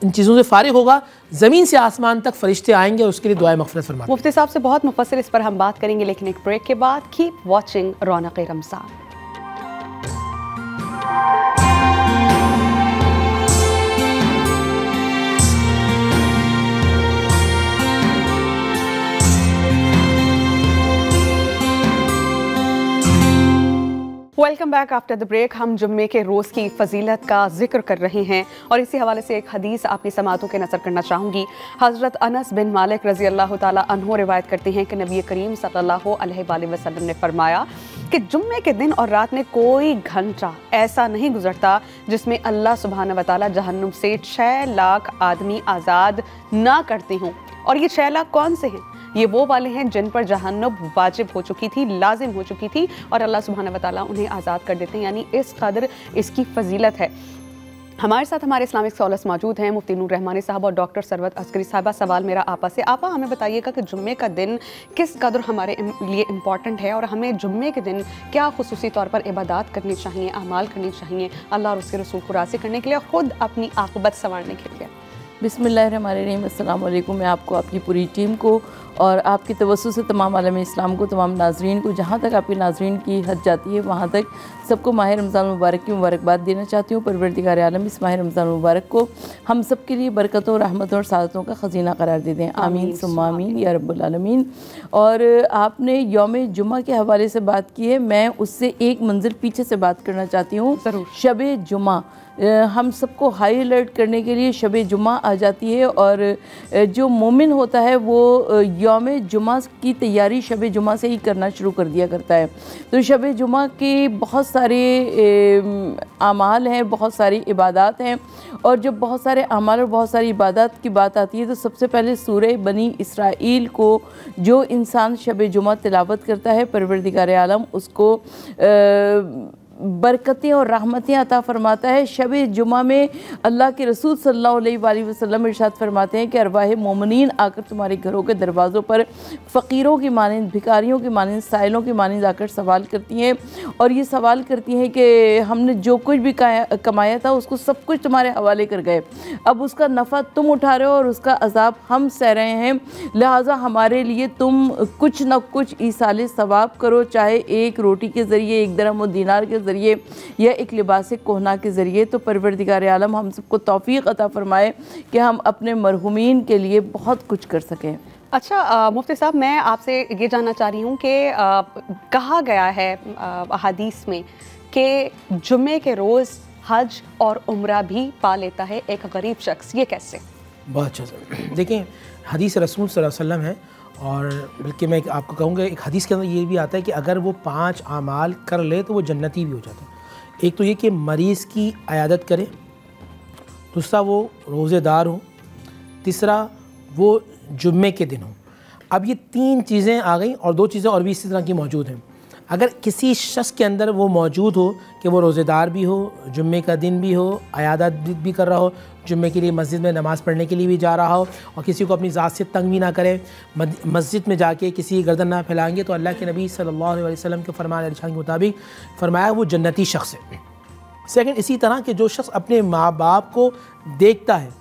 इन चीज़ों से फारिग होगा, ज़मीन से आसमान तक फरिश्ते आएंगे और उसके लिए दुआए मग़फ़िरत फरमाते हैं। मुफ्ती साहब से बहुत मुफस्सिल इस पर हम बात करेंगे, लेकिन एक ब्रेक के बाद। Keep watching Raunaq Ramzan. Welcome back after the break. हम जुम्मे के रोज़ की फजीलत का जिक्र कर रहे हैं और इसी हवाले से एक हदीस आपकी समातों के नज़र करना चाहूँगी। हज़रत अनस बिन मालिक रज़ी अल्लाह ताला अन्हु रिवायत करते हैं कि नबी करीम सल्लल्लाहु अलैहि वसल्लम ने फरमाया कि जुम्मे के दिन और रात में कोई घंटा ऐसा नहीं गुजरता जिसमें अल्लाह सुब्हानहू व तआला जहन्नुम से 6 लाख आदमी आज़ाद ना करते हों। और ये 6 लाख कौन से हैं? ये वो वाले हैं जिन पर जहन्नुम वाजिब हो चुकी थी, लाजिम हो चुकी थी और अल्लाह सुब्हानहू व तआला उन्हें आज़ाद कर देते हैं। यानी इस कदर इसकी फजीलत है। हमारे साथ हमारे इस्लामिक स्कॉलर्स मौजूद हैं, मुफ्ती नूर रहमानी साहब और डॉक्टर सरवत अस्करी साहबा। सवाल मेरा आपा से, आपा हमें बताइएगा कि जुम्मे का दिन किस कदर हमारे लिए इम्पॉर्टेंट है और हमें जुम्मे के दिन क्या खुसूसी तौर पर इबादत करनी चाहिए, अमाल करनी चाहिए अल्लाह और उसके रसूल को राज़ी करने के लिए, ख़ुद अपनी आक़िबत संवारने के लिए। बिस्मिल्लाहिर्रहमानिर्रहीम। अस्सलाम वालेकुम। मैं आपको, आपकी पूरी टीम को और आपकी तवज्जो से तमाम आलम इस्लाम को, तमाम नाजरीन को, जहाँ तक आपके नाजरीन की हद जाती है वहाँ तक सबको माह रमज़ान मुबारक की मुबारकबाद देना चाहती हूँ। परवरदिगार आलम इस माह रमज़ान मुबारक को हम सब के लिए बरकतों, रहमतों और सादतों का ख़ज़ीना करार दे दें। आमीन सुम्मा आमीन या रब्बुल आलमीन। और आपने यौम जुमा के हवाले से बात की है, मैं उससे एक मंजिल पीछे से बात करना चाहती हूँ। शब जुमा हम सबको हाई अलर्ट करने के लिए शब जुमा आ जाती है और जो मोमिन होता है वो यौम जुमा की तैयारी शब जुमा से ही करना शुरू कर दिया करता है। तो शब जुमा के बहुत सारे आमाल हैं, बहुत सारी इबादत हैं और जब बहुत सारे आमाल और बहुत सारी इबादत की बात आती है तो सबसे पहले सूरह बनी इसराइल को जो इंसान शब जुमा तिलावत करता है, परवरदिगार आलम उसको बरकतें और रहमतें अता फरमाता है। शब जुमा में अल्लाह के रसूल सल्लल्लाहु अलैहि वसल्लम इरशाद फरमाते हैं कि अरवाह मोमिनीन आकर तुम्हारे घरों के दरवाज़ों पर फ़कीरों की मानिंद, भिखारियों की मानिंद, साइलों की मानिंद आकर सवाल करती हैं और ये सवाल करती हैं कि हमने जो कुछ भी कमाया था उसको सब कुछ तुम्हारे हवाले कर गए, अब उसका नफ़ा तुम उठा रहे हो और उसका अजाब हम सह रहे हैं, लिहाजा हमारे लिए तुम कुछ न कुछ ईसाले सवाब करो, चाहे एक रोटी के ज़रिए, एक दरहम व दीनार के ज़रिए या एक लिबास कोहना के ज़रिए। तो परवरदिगार आलम हम सबको तौफीक अता फरमाए कि हम अपने मरहुमीन के लिए बहुत कुछ कर सकें। अच्छा मुफ्ती साहब, मैं आपसे ये जानना चाह रही हूँ कि कहा गया है हदीस में कि जुम्मे के रोज़ हज और उम्रा भी पा लेता है एक गरीब शख्स, ये कैसे? बहुत अच्छा। देखिए हदीस रसूल सल्लल्लाहु अलैहि वसल्लम है और बल्कि मैं आपको कहूँगा एक हदीस के अंदर ये भी आता है कि अगर वो 5 आमाल कर ले तो वो जन्नती भी हो जाता है। एक तो ये कि मरीज़ की अयादत करे, दूसरा वो रोज़ेदार हो, तीसरा वो जुम्मे के दिन हो। अब ये 3 चीज़ें आ गई और 2 चीज़ें और भी इसी तरह की मौजूद हैं। अगर किसी शख्स के अंदर वो मौजूद हो कि वो रोज़ेदार भी हो, जुम्मे का दिन भी हो, अयादत भी कर रहा हो, जुम्मे के लिए मस्जिद में नमाज़ पढ़ने के लिए भी जा रहा हो और किसी को अपनी ज़ात से तंग भी ना करे, मस्जिद में जाके किसी गर्दन ना फैलाएंगे, तो अल्लाह के नबी सल्लल्लाहु अलैहि वसल्लम के फरमान इरशाद के मुताबिक फरमाया वो जन्नती शख्स है। सेकंड, इसी तरह के जो शख्स अपने माँ बाप को देखता है,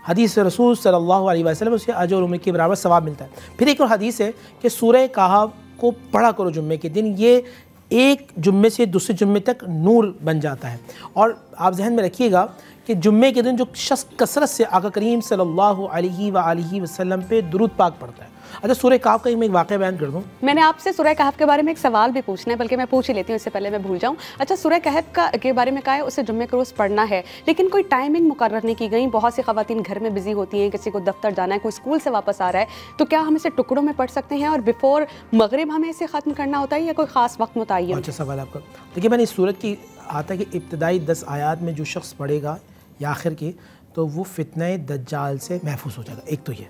हदीस रसूल सल्लल्लाहु अलैहि वसल्लम उसे अजर और उम्र के बराबर सवाब मिलता है। फिर एक और हदीस है कि सूरह कहफ को पढ़ा करो जुम्मे के दिन, ये एक जुम्मे से दूसरे जुम्मे तक नूर बन जाता है। और आप जहन में रखिएगा कि जुम्मे के दिन जो शख्स कसरत से आका करीम सल्लल्लाहु अलैहि वसल्लम पे दुरूद पाक पढ़ता है। अच्छा, सूरह कहफ का मैं एक वाक़या बयान कर दूँ। मैंने आपसे सूरह कहफ के बारे में एक सवाल भी पूछना है, बल्कि मैं पूछ ही लेती हूँ इससे पहले मैं भूल जाऊँ। अच्छा, सूरह कहफ के बारे में कहा है उसे जुम्मे के रोज़ पढ़ना है, लेकिन कोई टाइमिंग मुकर्रर नहीं की गई। बहुत सी ख़वातीन घर में बिजी होती हैं, किसी को दफ्तर जाना है, कोई स्कूल से वापस आ रहा है, तो क्या हम इसे टुकड़ों में पढ़ सकते हैं और बिफोर मगरिब हमें इसे ख़त्म करना होता है या कोई ख़ास वक्त मुतय्यन? अच्छा सवाल आपका। देखिए मैंने इस सूरत की आता है कि इब्तदाई 10 आयात में जो शख्स पढ़ेगा या आखिर की, तो वो फितने दज्जाल से महफूज हो जाएगा। एक तो ये,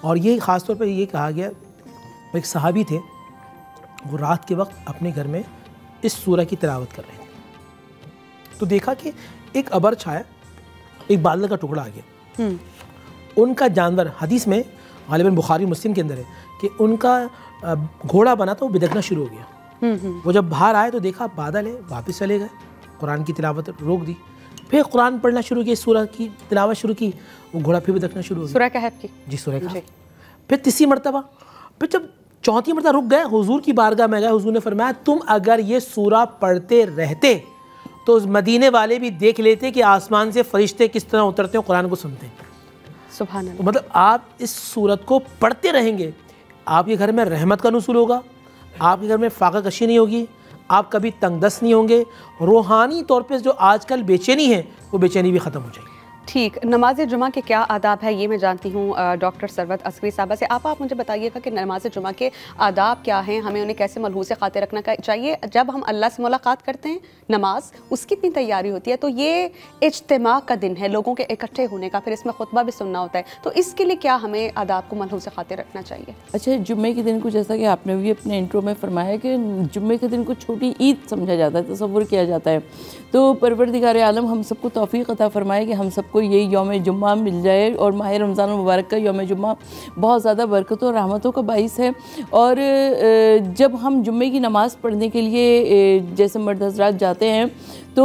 और ये ख़ास तौर पर ये कहा गया, एक सहाबी थे, वो रात के वक्त अपने घर में इस सूरह की तिलावत कर रहे थे, तो देखा कि एक अबर छाया, एक बादल का टुकड़ा आ गया। उनका जानवर, हदीस में गालिबन बुखारी मुस्लिम के अंदर है कि उनका घोड़ा बना था, वो बिदकना शुरू हो गया। वो जब बाहर आए तो देखा बादल है, वापस चले गए, कुरान की तिलावत रोक दी, फिर कुरान पढ़ना शुरू किया, सूरह की तिलावत शुरू की, वो घोड़ा फिर बिदकना शुरू हो गया। सूरह कहफ की? जी सूरह कहफ। फिर तीसरी मरतबा, फिर जब चौथी मरतबा रुक गए, हुजूर की बारगाह में गए, हुजूर ने फरमाया तुम अगर ये सूरह पढ़ते रहते तो उस मदीने वाले भी देख लेते कि आसमान से फरिश्ते किस तरह उतरते हैं, कुरान को सुनते हैं। सुभान अल्लाह। तो मतलब आप इस सूरत को पढ़ते रहेंगे, आपके घर में रहमत का नुज़ूल होगा, आपके घर में फाका कशी नहीं होगी, आप कभी तंगदस्त नहीं होंगे, रूहानी तौर पे जो आजकल बेचैनी है वो बेचैनी भी ख़त्म हो जाएगी। ठीक, नमाज जुमा के क्या आदाब है ये मैं जानती हूँ डॉक्टर सरवत अस्करी साहबा से। आप मुझे बताइएगा कि नमाज जुमा के आदाब क्या हैं, हमें उन्हें कैसे मलहूज़ ख़ातिर रखना चाहिए। जब हम अल्लाह से मुलाकात करते हैं, नमाज उसकी इतनी तैयारी होती है, तो ये इज्तिमा का दिन है, लोगों के इकट्ठे होने का, फिर इसमें खुतबा भी सुनना होता है, तो इसके लिए क्या हमें आदाब को मलहूज़ ख़ातिर रखना चाहिए? अच्छा, जुम्मे के दिन को जैसा कि आपने भी अपने इंट्रो में फरमाया कि जुम्मे के दिन को छोटी ईद समझा जाता है, तसव्वुर किया जाता है। तो परवरदिगार आलम हम सबको तौफीक अता फरमाए कि हम सबको ये यौम जुम्मा मिल जाए, और माह रमज़ान मुबारक का यौम जुम्मा बहुत ज़्यादा बरकतों और रहमतों का बाइस है। और जब हम जुम्मे की नमाज़ पढ़ने के लिए जैसे मर्द हज़रात जाते हैं तो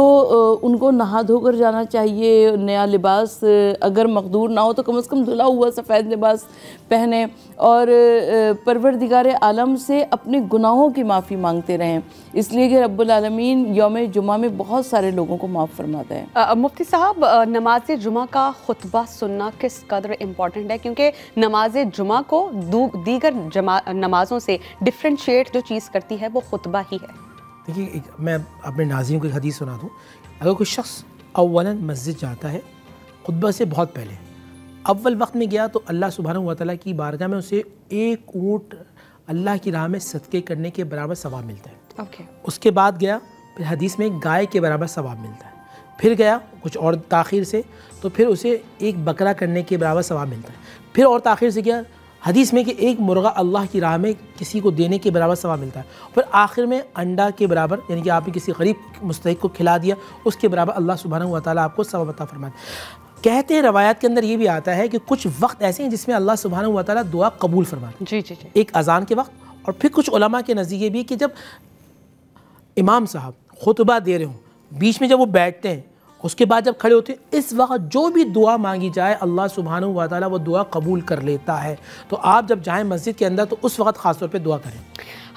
उनको नहा धोकर जाना चाहिए, नया लिबास अगर मकदूर ना हो तो कम से कम धुला हुआ सफ़ेद लिबास पहने, और परवरदिगार आलम से अपने गुनाहों की माफ़ी मांगते रहें, इसलिए कि रब्बुल आलमीन यौम जुमा में बहुत सारे लोगों को माफ़ फरमाता है। मुफ्ती साहब, नमाज जुमा का खुतबा सुनना किस कदर इम्पॉर्टेंट है, क्योंकि नमाज जुमा को दीगर नमाज़ों से डिफ्रेंशिएट जो चीज़ करती है वो खुतबा ही है। देखिए, मैं अपने नाज़रीन को एक हदीस सुना दूँ। अगर कोई शख्स अव्वलन मस्जिद जाता है खुतबा से बहुत पहले, अव्वल वक्त में गया, तो अल्लाह सुब्हानहू व तआला की बारगाह में उसे एक ऊँट अल्लाह की राह में सदक़े करने के बराबर सवाब मिलता है। ओके। उसके बाद गया, फिर हदीस में गाय के बराबर सवाब मिलता है। फिर गया कुछ और ताख़ीर से, तो फिर उसे एक बकरा करने के बराबर सवाब मिलता है। फिर और ताख़ीर से गया, हदीस में कि एक मुर्गा अल्लाह की राह में किसी को देने के बराबर सवाब मिलता है। फिर आखिर में अंडा के बराबर, यानी कि आपने किसी गरीब मुस्तहिक को खिला दिया, उसके बराबर अल्लाह सुब्हानहू व तआला आपको सवाब अता फरमाता है। कहते हैं रवायात के अंदर ये भी आता है कि कुछ वक्त ऐसे हैं जिसमें अल्लाह सुब्हानहू व तआला दुआ कबूल फरमाता है। जी जी जी। एक अजान के वक्त, और फिर कुछ उलमा के नज़दीक ये भी कि जब इमाम साहब खुतबा दे रहे हों, बीच में जब वो बैठते हैं, उसके बाद जब खड़े होते हैं, इस वक्त जो भी दुआ मांगी जाए अल्लाह सुब्हानहू व तआला वो दुआ कबूल कर लेता है। तो आप जब जाएं मस्जिद के अंदर तो उस वक्त ख़ास तौर पे दुआ करें।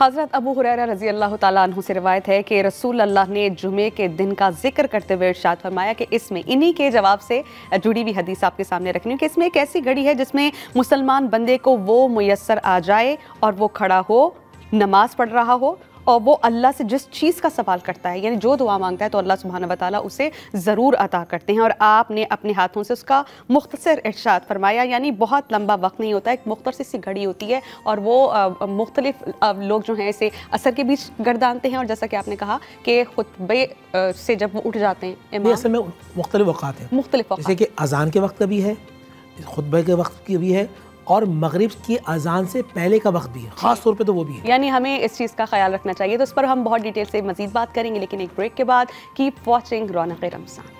हज़रत अबू हुरैरा रज़ी अल्लाह ताला अन्हु से रिवायत है कि रसूल अल्लाह ने जुमे के दिन का जिक्र करते हुए इरशाद फरमाया कि इसमें, इन्हीं के जवाब से जुड़ी हुई हदीस आपके सामने रखनी है, कि इसमें एक ऐसी घड़ी है जिसमें मुसलमान बंदे को वो मुयस्सर आ जाए और वो खड़ा हो, नमाज पढ़ रहा हो, और वो अल्लाह से जिस चीज़ का सवाल करता है, यानी जो दुआ मांगता है, तो अल्लाह सुब्हानहू व तआला उसे ज़रूर अता करते हैं। और आपने अपने हाथों से उसका मुख्तसर इरशाद फरमाया, यानी बहुत लंबा वक्त नहीं होता, एक मुख्तसर सी घड़ी होती है, और वो मुख्तलिफ लोग जो हैं इसे असर के बीच गर्दानते हैं। और जैसा कि आपने कहा कि खुतबे से जब वो उठ जाते हैं, इमाम, असल में मुख्तलिफ वक़ात हैं, मुख्तलिफ जैसे कि अजान के वक्त का भी है, खुतबे के वक्त की भी है, और मगरिब की अजान से पहले का वक्त भी है, ख़ास तौर पे तो वो भी है। यानी हमें इस चीज़ का ख्याल रखना चाहिए। तो इस पर हम बहुत डिटेल से मज़ीद बात करेंगे, लेकिन एक ब्रेक के बाद। Keep watching Raunaq Ramzan.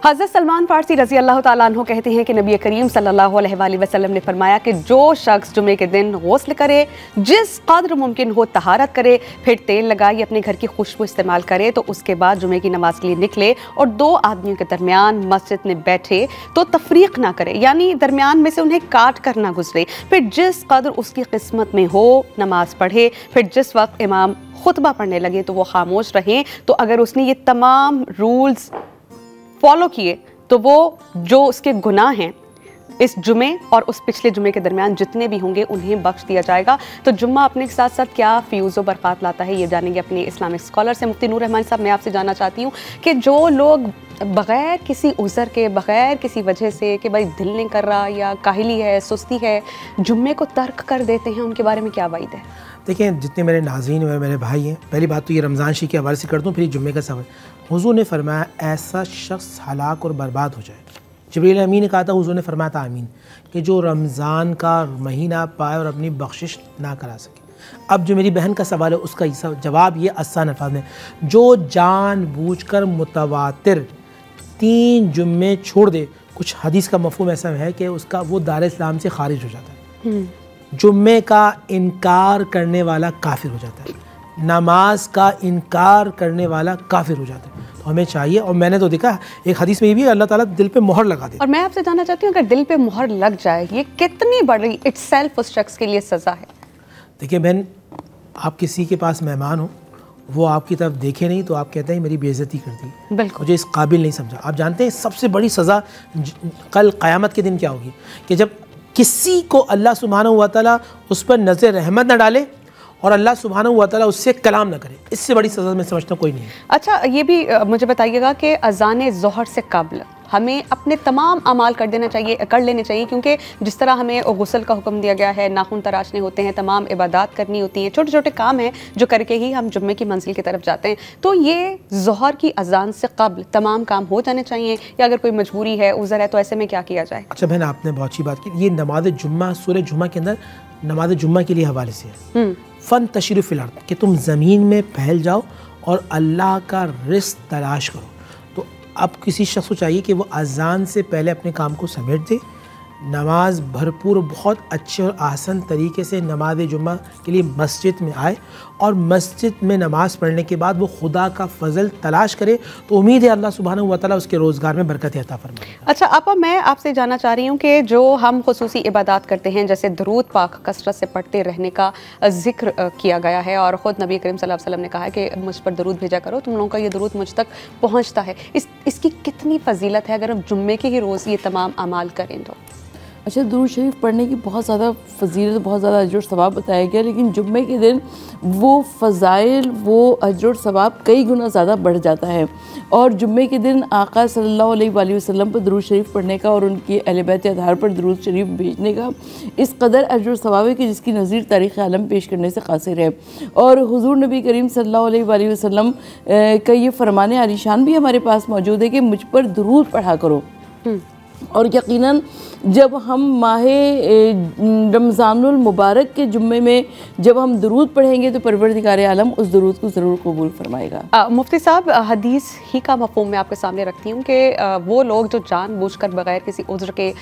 हज़रत सलमान फ़ारसी रज़ी अल्लाह ताला अन्हु कहते हैं कि नबी करीम सल्लल्लाहु अलैहि वसल्लम ने फरमाया कि जो शख्स जुमे के दिन गुस्ल करे, जिस कदर मुमकिन हो तहारत करे, फिर तेल लगाए, अपने घर की खुशबू इस्तेमाल करे, तो उसके बाद जुमे की नमाज के लिए निकले और दो आदमियों के दरमियान मस्जिद में बैठे तो तफरीक ना करे, यानी दरमियान में से उन्हें काट कर ना गुजरे। फिर जिस कदर उसकी किस्मत में हो नमाज पढ़े। फिर जिस वक्त इमाम खुतबा पढ़ने लगे तो वो खामोश रहें। तो अगर उसने ये तमाम रूल्स फॉलो किए तो वो जो उसके गुनाह हैं इस जुमे और उस पिछले जुमे के दरमियान जितने भी होंगे उन्हें बख्श दिया जाएगा। तो जुम्मा अपने के साथ साथ क्या फ़्यूज़ व बरक़ात लाता है, ये जानेंगे अपने इस्लामिक स्कॉलर से। मुफ्ती नूर रहमान साहब, मैं आपसे जानना चाहती हूँ कि जो लोग बग़ैर किसी उज़र के, बग़ैर किसी वजह से कि भाई दिल नहीं कर रहा या काहिली है, सुस्ती है, जुम्मे को तर्क कर देते हैं, उनके बारे में क्या वाइद है? देखिए, जितने मेरे नाज़रीन और मेरे भाई हैं, पहली बात तो ये रमज़ान शरीफ के हवाले से कर दूँ, फिर जुम्मे का सवाल। हुज़ूर ने फरमाया ऐसा शख्स हलाक और बर्बाद हो जाए। जिब्रील अमीन ने कहा था, हुज़ूर ने फरमाया था आमीन, कि जो रमज़ान का महीना पाए और अपनी बख्शिश ना करा सके। अब जो मेरी बहन का सवाल है उसका जवाब ये आसान अल्फाज में, जो जानबूझकर मुतवातिर 3 जुम्मे छोड़ दे, कुछ हदीस का मफ़हूम ऐसा है कि उसका वो दार इस्लाम से खारिज हो जाता है। जुम्मे का इनकार करने वाला काफिर हो जाता है, नमाज का इनकार करने वाला काफिर हो जाता है। तो हमें चाहिए, और मैंने तो देखा एक हदीस में ये भी अल्लाह ताला दिल पे मोहर लगा दे। और मैं आपसे जानना चाहती हूँ, अगर दिल पे मोहर लग जाए, ये कितनी बड़ी इट्सेल्फ उस शख्स के लिए सज़ा है? देखिए बहन, आप किसी के पास मेहमान हो, वो आपकी तरफ देखे नहीं तो आप कहते हैं मेरी बेइज्जती कर दी, बिल्कुल मुझे इस काबिल नहीं समझा। आप जानते हैं सबसे बड़ी सज़ा कल क़यामत के दिन क्या होगी, कि जब किसी को अल्लाह सुब्हानहू व तआला उस पर नज़र रहमत न डाले और अल्लाह सुब्हानहू व तआला उससे कलाम न करे, इससे बड़ी सज़ा मैं समझता हूँ कोई नहीं है। अच्छा, ये भी मुझे बताइएगा कि अज़ान ज़ोहर से कब्ल हमें अपने तमाम अमाल कर लेने चाहिए, क्योंकि जिस तरह हमें गुस्ल का हुक्म दिया गया है, नाखून तराशने होते हैं, तमाम इबादत करनी होती हैं, छोटे छोटे काम हैं जो करके ही हम जुम्मे की मंजिल की तरफ जाते हैं। तो ये ज़ोहर की अज़ान से कब्ल तमाम काम हो जाने चाहिए, या अगर कोई मजबूरी है, उज़र है, तो ऐसे में क्या किया जाए? अच्छा बहन, आपने बहुत अच्छी बात की। ये नमाज जुम्मा सूरह जुम्मा के अंदर नमाज जुम्मा के लिए हवाले से है, फ़न तशरीफ़ फ़िल अर्द, कि तुम ज़मीन में फैल जाओ और अल्लाह का रिज़्क़ तलाश करो। तो अब किसी शख्स को चाहिए कि वो अज़ान से पहले अपने काम को समेट दे, नमाज भरपूर बहुत अच्छे और आसान तरीके से नमाज जुम्मा के लिए मस्जिद में आए और मस्जिद में नमाज़ पढ़ने के बाद वो खुदा का फ़ज़ल तलाश करे, तो उम्मीद है अल्लाह सुब्हानहू व तआला उसके रोज़गार में बरकत अता फरमाएगा। अच्छा आपा, मैं आपसे जानना चाह रही हूँ कि जो हम खुसूसी इबादत करते हैं, जैसे दरूद पाक कसरत से पढ़ते रहने का जिक्र किया गया है, और ख़ुद नबी करीम सल्लल्लाहु अलैहि वसल्लम ने कहा है कि मुझ पर दरूद भेजा करो, तुम लोगों का ये दरूद मुझ तक पहुँचता है। इसकी कितनी फ़जीलत है अगर हम जुम्मे के ही रोज़ ये तमाम अमाल करें तो? अच्छा, दुरूद शरीफ पढ़ने की बहुत ज़्यादा फ़जीलत, बहुत ज़्यादा अजर सवाब बताया गया, लेकिन जुम्मे के दिन वो फ़ज़ाइल, वो अजर सवाब कई गुना ज़्यादा बढ़ जाता है। और जुम्मे के दिन आका सल्लल्लाहु अलैहि वसल्लम पर दुरूद शरीफ पढ़ने का और उनके अहले बैत के आधार पर दुरूद शरीफ भेजने का इस कदर अजर सवाब है कि जिसकी नज़ीर तारीख़ आलम पेश करने से कासिर है। और हुज़ूर नबी करीम सल्लल्लाहु अलैहि वसल्लम का ये फरमान आलीशान भी हमारे पास मौजूद है कि मुझ पर दुरूद पढ़ा करो। और यकीनन जब हम माहे रमज़ानुल मुबारक के जुम्मे में जब हम दुरूद पढ़ेंगे तो परवरदिगार आलम उस दुरूद को ज़रूर कबूल फरमाएगा। मुफ्ती साहब, हदीस ही का मफ़हूम मैं आपके सामने रखती हूँ कि वो लोग जो जानबूझकर बग़ैर किसी उज़्र के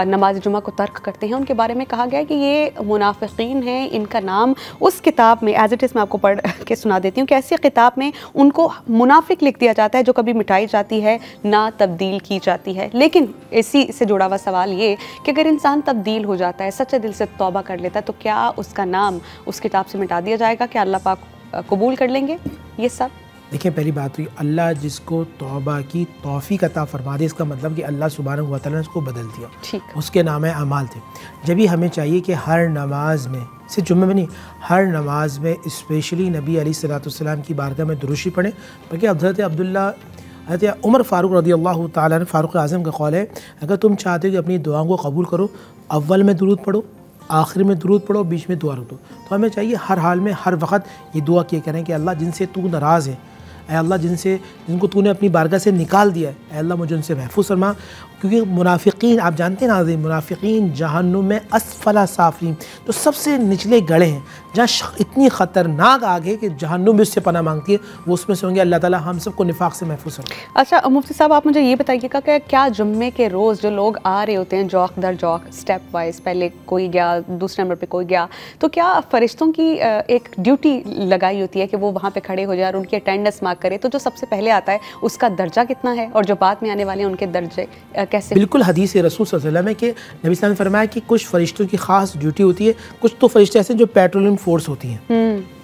नमाज जुम्मा को तर्क करते हैं, उनके बारे में कहा गया है कि ये मुनाफ़िक़ीन हैं। इनका नाम उस किताब में एज़ इट इज़ मैं आपको पढ़ के सुना देती हूँ कि ऐसी किताब में उनको मुनाफिक लिख दिया जाता है जो कभी मिटाई जाती है ना तब्दील की जाती है। लेकिन इसी से जुड़ा हुआ सवाल ये कि अगर इंसान तब्दील हो जाता है, सच्चे दिल से तौबा कर लेता है, तो क्या उसका नाम उस किताब से मिटा दिया जाएगा? क्या अल्लाह पाक कबूल कर लेंगे ये सब? देखिए, पहली बात हुई अल्लाह जिसको तौबा की तौफीक अता फरमा दे, इसका मतलब कि अल्लाह सुब्हानहू व तआला ने उसको बदल दिया, ठीक। उसके नाम है अमाल थे। जब भी हमें चाहिए कि हर नमाज में, सिर्फ जुम्मे में नहीं, हर नमाज में स्पेशली नबी अलैहिस्सलाम की बारगाह में दुरूशी पढ़ें। बल्कि हज़रत उमर फ़ारूक रज़ियल्लाहु ताला अन्हु फ़ारूक आज़म का कौल है, अगर तुम चाहते हो कि अपनी दुआओं को कबूल करो, अव्वल में दुरूद पढ़ो, आखिर में दुरूद पढ़ो, बीच में दुआ रख दो। तो हमें चाहिए हर हाल में हर वक्त ये दुआ किया करें कि अल्लाह जिनसे तू नाराज़ है, अल्लाह जिनको तूने अपनी बारगाह से निकाल दिया है, अल्लाह मुझे उनसे महफूज फरमा। क्योंकि मुनाफिकीन, आप जानते हैं नाज़रीन, मुनाफिकीन जहन्नुम में असफला साफलीन, तो सबसे निचले गड़े हैं, जहाँ इतनी ख़तरनाक आग है कि जहन्नुम भी उससे पनाह मांगती है, वो उसमें से होंगे। अल्लाह ताला हम सबको निफाक से महफूज रखे। अच्छा मुफ्ती साहब, आप मुझे ये बताइएगा कि क्या जुम्मे के रोज़ जो लोग आ रहे होते हैं जौक दर जौक, स्टेप वाइज, पहले कोई गया, दूसरे नंबर पर कोई गया, तो क्या फ़रिश्तों की एक ड्यूटी लगाई होती है कि वो वहाँ पर खड़े हो जाए और उनकी अटेंडेंस मार्क करे? तो जो सबसे पहले आता है उसका दर्जा कितना है, और जो बाद में आने वाले हैं उनके दर्जे कैसे? बिल्कुल हदीस रसूल सल्लल्लाहु अलैहि वसल्लम है कि नबी सल्लल्लाहु अलैहि वसल्लम ने फरमाया कि कुछ फरिश्तों की खास ड्यूटी होती है। कुछ तो फरिश्ते ऐसे जो पेट्रोलिंग फोर्स होती हैं,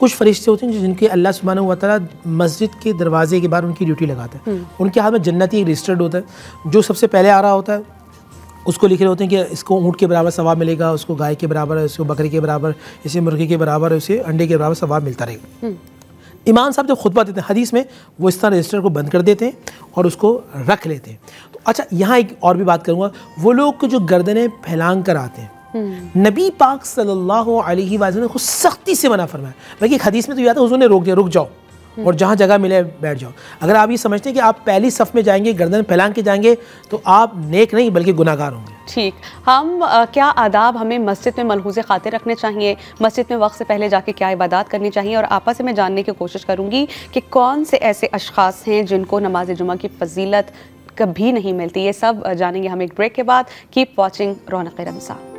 कुछ फरिश्ते होते हैं जिनके अल्लाह सुब्हानहू व तआला मस्जिद के दरवाजे के बाहर उनकी ड्यूटी लगाता है। उनके हाथ में जन्नती एक रजिस्टर्ड होता है, जो सबसे पहले आ रहा होता है उसको लिखे होते हैं कि इसको ऊँट के बराबर सवाब मिलेगा, उसको गाय के बराबर, इसको बकरी के बराबर, इसे मुर्गी के बराबर, इसे अंडे के बराबर सवाब मिलता रहेगा। इमाम साहब जब खुतबा देते हैं हदीस में, वो इस तरह रजिस्टर को बंद कर देते हैं और उसको रख लेते हैं। तो अच्छा, यहाँ एक और भी बात करूँगा, वो लोग जो गर्दनें फैलांग कर आते हैं, नबी पाक सल्लल्लाहु अलैहि वसल्लम ने खुद सख्ती से मना फरमाया। बल्कि एक हदीस में तो यह आता है हुज़ूर ने रोक दिया, रुक जाओ और जहाँ जगह मिले बैठ जाओ। अगर आप ये समझते हैं कि आप पहली सफ़ में जाएंगे, गर्दन फैलांग के जाएंगे, तो आप नेक नहीं बल्कि गुनाहगार होंगे। ठीक। हम क्या आदाब हमें मस्जिद में मलहूज़ खातिर रखने चाहिए? मस्जिद में वक्त से पहले जाके क्या इबादत करनी चाहिए? और आपस में मैं जानने की कोशिश करूँगी कि कौन से ऐसे अशख़ास हैं जिनको नमाज जुमा की फ़जीलत कभी नहीं मिलती। ये सब जानेंगे हम एक ब्रेक के बाद। Keep watching Raunaq Ramzan.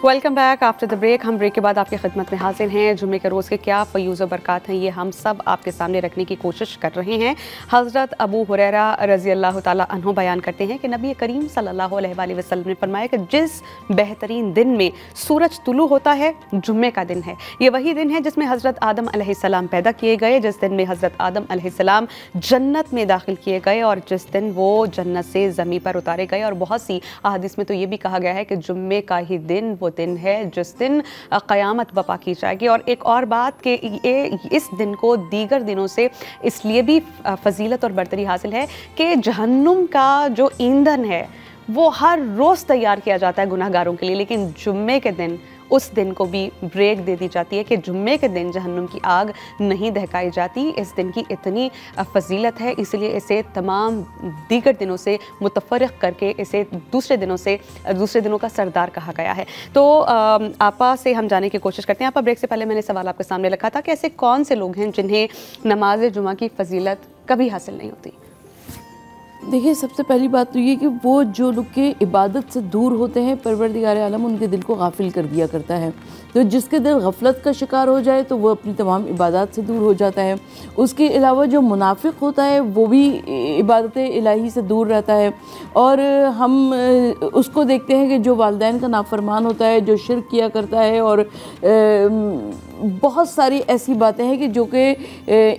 Welcome back after the break. हम ब्रेक के बाद आपकी खिदमत में हाजिर हैं। जुम्मे के रोज़ के क्या फ़यूज़ और बरक़ात हैं, ये हम सब आपके सामने रखने की कोशिश कर रहे हैं। हज़रत अबू हुरैरा रज़ी अल्लाह ताला अन्हु बयान करते हैं कि नबी करीम सल्लल्लाहु अलैहि वसल्लम ने फरमाया कि जिस बेहतरीन दिन में सूरज तुलू होता है जुम्मे का दिन है। ये वही दिन है जिसमें हज़रत आदम अलैहिस्सलाम पैदा किए गए, जिस दिन में हज़रत आदम अलैहिस्सलाम जन्नत में दाखिल किए गए और जिस दिन वो जन्नत से ज़मीन पर उतारे गए। और बहुत सी अहादीस में तो ये भी कहा गया है कि जुम्मे का ही दिन वो दिन है जिस दिन क़यामत बपा की जाएगी। और एक और बात कि इस दिन को दीगर दिनों से इसलिए भी फजीलत और बरतरी हासिल है कि जहन्नुम का जो ईंधन है वो हर रोज़ तैयार किया जाता है गुनाहगारों के लिए, लेकिन जुम्मे के दिन उस दिन को भी ब्रेक दे दी जाती है कि जुम्मे के दिन जहन्नुम की आग नहीं दहकाई जाती। इस दिन की इतनी फजीलत है, इसलिए इसे तमाम दीगर दिनों से मुतफ़र्रिक़ करके इसे दूसरे दिनों का सरदार कहा गया है। तो आपा से हम जाने की कोशिश करते हैं। आपा, ब्रेक से पहले मैंने सवाल आपके सामने रखा था कि ऐसे कौन से लोग हैं जिन्हें नमाज जुमा की फजीलत कभी हासिल नहीं होती? देखिए, सबसे पहली बात तो ये कि वो जो लोग के इबादत से दूर होते हैं, परवरदिगार आलम उनके दिल को गाफिल कर दिया करता है। तो जिसके दिल गफलत का शिकार हो जाए तो वो अपनी तमाम इबादत से दूर हो जाता है। उसके अलावा जो मुनाफिक होता है वो भी इबादत इलाही से दूर रहता है। और हम उसको देखते हैं कि जो वालिदैन का नाफरमान होता है, जो शिर्क किया करता है, और बहुत सारी ऐसी बातें हैं कि जो कि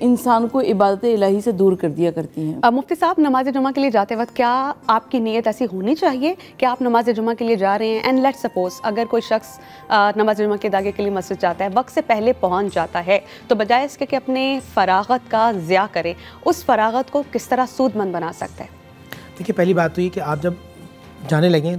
इंसान को इबादत इलाही से दूर कर दिया करती हैं। मुफ्ती साहब, नमाज जुमा के लिए जाते वक्त क्या आपकी नीयत ऐसी होनी चाहिए कि आप नमाज जुमा के लिए जा रहे हैं एंड लेट्स सपोज अगर कोई शख्स नमाज जुमा के दागे के लिए मस्जिद जाता है, वक्त से पहले पहुंच जाता है, तो बजाय इसके कि अपने फ़रागत का ज़िया करे, उस फ़रागत को किस तरह सूदमंद बना सकता है? देखिए, पहली बात तो ये कि आप जब जाने लगें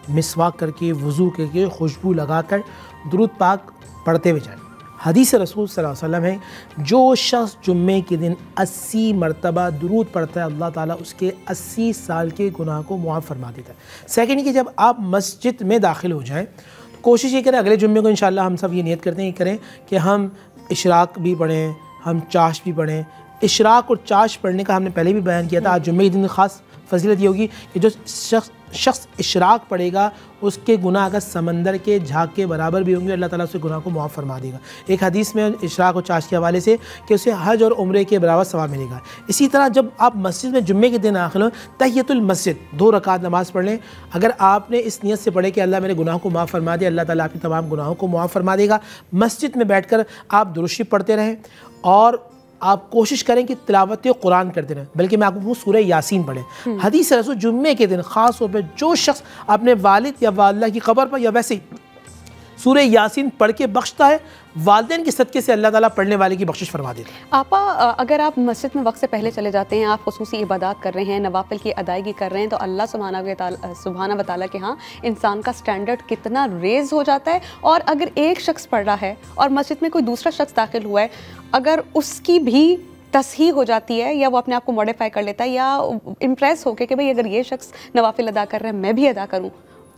मिसवाक करके, वज़ू करके, खुशबू लगाकर दुरूद पाक पढ़ते हुए जाएँ। हदीस रसूल सल्लल्लाहु अलैहि वसल्लम है, जो शख्स जुम्मे के दिन 80 मरतबा दुरूद पढ़ता है, अल्लाह ताला उसके 80 साल के गुनाह को मुआफ़ फरमा देता है। सेकंड कि जब आप मस्जिद में दाखिल हो जाएं तो कोशिश ये करें, अगले जुम्मे को इंशाअल्लाह हम सब ये नियत करते हैं करें कि हम इशराक भी पढ़ें, हम चाश भी पढ़ें। इशराक और चाश पढ़ने का हमने पहले भी बयान किया था। आज जुम्मे के दिन ख़ास फजीलत ये होगी कि जो शख्स इशराक पढ़ेगा उसके गुनाह अगर समंदर के झाग के बराबर भी होंगे, अल्लाह ताला उसके गुनाह को मुआफ़ फरमा देगा। एक हदीस में इशराक और चाश के हवाले से कि उसे हज और उम्रे के बराबर सवाब मिलेगा। इसी तरह जब आप मस्जिद में जुम्मे के दिन दाखिल हो, तहियतुल मस्जिद 2 रकात नमाज़ पढ़ लें। अगर आपने इस नियत से पढ़े कि अल्लाह मेरे गुनाह को माफ़ फरमा दे, अल्लाह ताला आपके तमाम गुनाहों को मुआफ़ फरमा देगा। मस्जिद में बैठ कर आप दुरूद शरीफ पढ़ते रहें और आप कोशिश करें कि तिलावत कुरान करते रहें, बल्कि मैं आपको सूरह यासीन पढ़ें। हदीस रसूल जुम्मे के दिन ख़ास तौर पर जो शख्स अपने वालिद या वालिदा की कब्र पर या वैसे ही सूरह यासीन पढ़ के बख्शता है, वालिदैन के सदक़े से अल्लाह ताला पढ़ने वाले की बख्शिश फरमा देता है। आपा, अगर आप मस्जिद में वक्त से पहले चले जाते हैं, आप खुसूसी इबादत कर रहे हैं, नवाफिल की अदायगी कर रहे हैं, तो अल्लाह सुब्हाना व तआला के यहाँ इंसान का स्टैंडर्ड कितना रेज़ हो जाता है। और अगर एक शख्स पढ़ रहा है और मस्जिद में कोई दूसरा शख्स दाखिल हुआ है, अगर उसकी भी तस्हीह हो जाती है या वो अपने आप को मॉडिफाई कर लेता है या इम्प्रेस होकर कि भाई अगर ये शख्स नवाफिल अदा कर रहे हैं मैं भी अदा करूँ,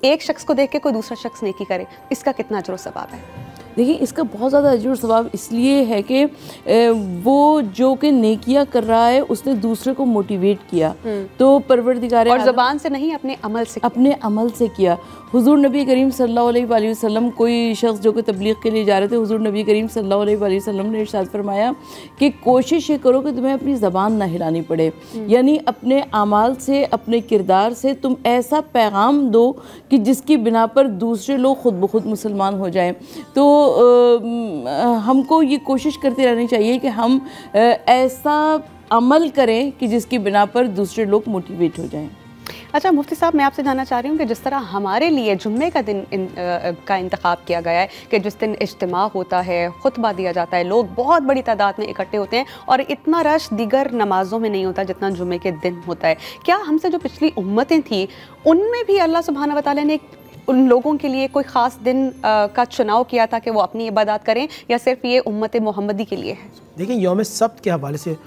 एक शख्स को देख के कोई दूसरा शख्स नेकी करे, इसका कितना अजर सवाब है? देखिए, इसका बहुत ज़्यादा अजर सवाब इसलिए है कि वो जो कि नेकियां कर रहा है उसने दूसरे को मोटिवेट किया, तो परवरदिगार और ज़बान से नहीं अपने अमल से किया। हुजूर नबी करीम सल्लल्लाहु अलैहि वसल्लम, कोई शख्स जो कि तबलीग के लिए जा रहे थे, हुजूर नबी करीम सल्लल्लाहु अलैहि वसल्लम ने इरशाद फरमाया कि कोशिश ये करो कि तुम्हें अपनी ज़बान ना हिलानी पड़े, यानी अपने अमाल से, अपने किरदार से तुम ऐसा पैगाम दो कि जिसकी बिना पर दूसरे लोग खुद ब खुद मुसलमान हो जाएं। तो हमको ये कोशिश करते रहनी चाहिए कि हम ऐसा अमल करें कि जिसकी बिना पर दूसरे लोग मोटिवेट हो जाएं। अच्छा मुफ्ती साहब, मैं आपसे जानना चाह रही हूँ कि जिस तरह हमारे लिए जुम्मे का दिन का इंतखाब किया गया है कि जिस दिन इज्तिमा होता है, खुतबा दिया जाता है, लोग बहुत बड़ी तादाद में इकट्ठे होते हैं और इतना रश दीगर नमाज़ों में नहीं होता जितना जुम्मे के दिन होता है, क्या हमसे जो पिछली उम्मतें थी उनमें भी अल्लाह सुब्हाना व तआला ने उन लोगों के लिए कोई ख़ास दिन का चुनाव किया था कि वो अपनी इबादत करें, या सिर्फ ये उम्मत मोहम्मदी के लिए है? देखिए, यौम सब्त के हवाले से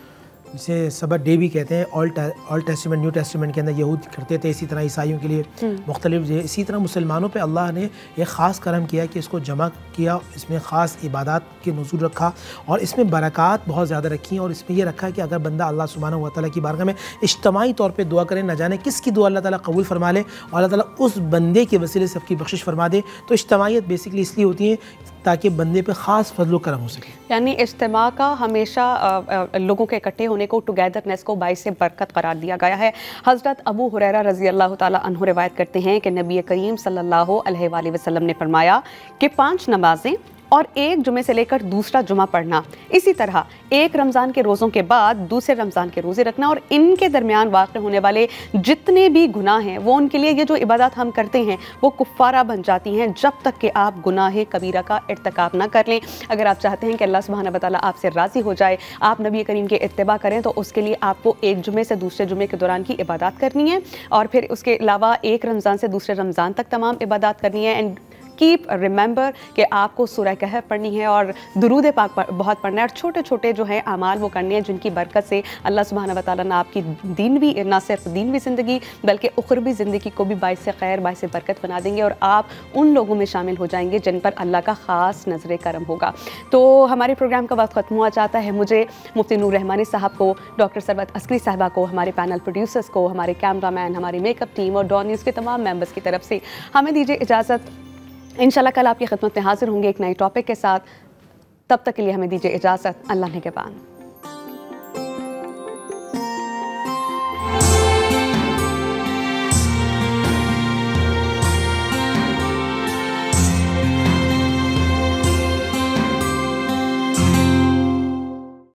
जिसे सबत डे भी कहते हैं, ओल्ड टेस्टामेंट न्यू टेस्टामेंट के अंदर यहूद करते थे, इसी तरह ईसाइयों के लिए मुख्तलिफ, इसी तरह मुसलमानों पे अल्लाह ने एक ख़ास करम किया कि इसको जमा किया, इसमें ख़ास इबादत के नज़ूर रखा और इसमें बरक़ात बहुत ज़्यादा रखी और इसमें यह रखा कि अगर बंदा अल्लाह सुब्हानहू व तआला की बारगाह में इज्तिमाई तौर पर दुआ करे, न जाने किसकी दुआ अल्लाह ताला कबूल फरमा ले और अल्लाह ताला उस बंदे के वसीले से सबकी बख्शिश फरमा दे। तो इज्तिमाइयत बेसिकली इसलिए होती है ताकि बंदे पे ख़ास फजल करम हो सके। यानी इज्तिमा का हमेशा लोगों के इकट्ठे होने को, टुगेदरनेस को बाइस बरकत करार दिया गया है। हज़रत अबू हुरैरा रज़ी अल्लाह ताला अन्हु रिवायत करते हैं कि नबी करीम सल्लल्लाहु अलैहि वसल्लम ने फरमाया कि 5 नमाजें और एक जुमे से लेकर दूसरा जुमा पढ़ना, इसी तरह एक रमज़ान के रोज़ों के बाद दूसरे रमज़ान के रोज़े रखना और इनके दरमियान वाक़ होने वाले जितने भी गुनाह हैं वो उनके लिए, ये जो इबादत हम करते हैं वो कुफ़ारा बन जाती हैं जब तक कि आप गुनाह कबीरा का इर्तिकाब ना कर लें। अगर आप चाहते हैं कि अल्लाह सुब्हानहू व तआला आपसे राज़ी हो जाए, आप नबी करीम के इत्तिबा करें, तो उसके लिए आपको एक जुमे से दूसरे जुमे के दौरान की इबादत करनी है और फिर उसके अलावा एक रमज़ान से दूसरे रमज़ान तक तमाम इबादत करनी है। एंड कीप रिमेंबर कि आपको सूरह कहफ पढ़नी है और दुरूद पाक बहुत पढ़ना है और छोटे छोटे जो है अमाल वो करने हैं जिनकी बरकत से अल्लाह सुब्हानहू व तआला ने आपकी दीन भी, ना सिर्फ दीनवी ज़िंदगी बल्कि उखरवी ज़िंदगी को भी बाइस खैर, बाइस बरकत बना देंगे और आप उन लोगों में शामिल हो जाएंगे जिन पर अल्लाह का ख़ास नज़र करम होगा। तो हमारे प्रोग्राम का वक्त ख़त्म हुआ चाहता है। मुझे मुफ्ती नूर रहमानी साहब को, डॉक्टर सरवत अस्करी साहबा को, हमारे पैनल प्रोड्यूसर्स को, हमारे कैमरामैन, हमारी मेकअप टीम और डॉन न्यूज़ के तमाम मेंबर्स की तरफ से हमें दीजिए इजाज़त। इंशाल्लाह कल आपकी खिदमत में हाजिर होंगे एक नए टॉपिक के साथ। तब तक के लिए हमें दीजिए इजाज़त। अल्लाह निगहबान।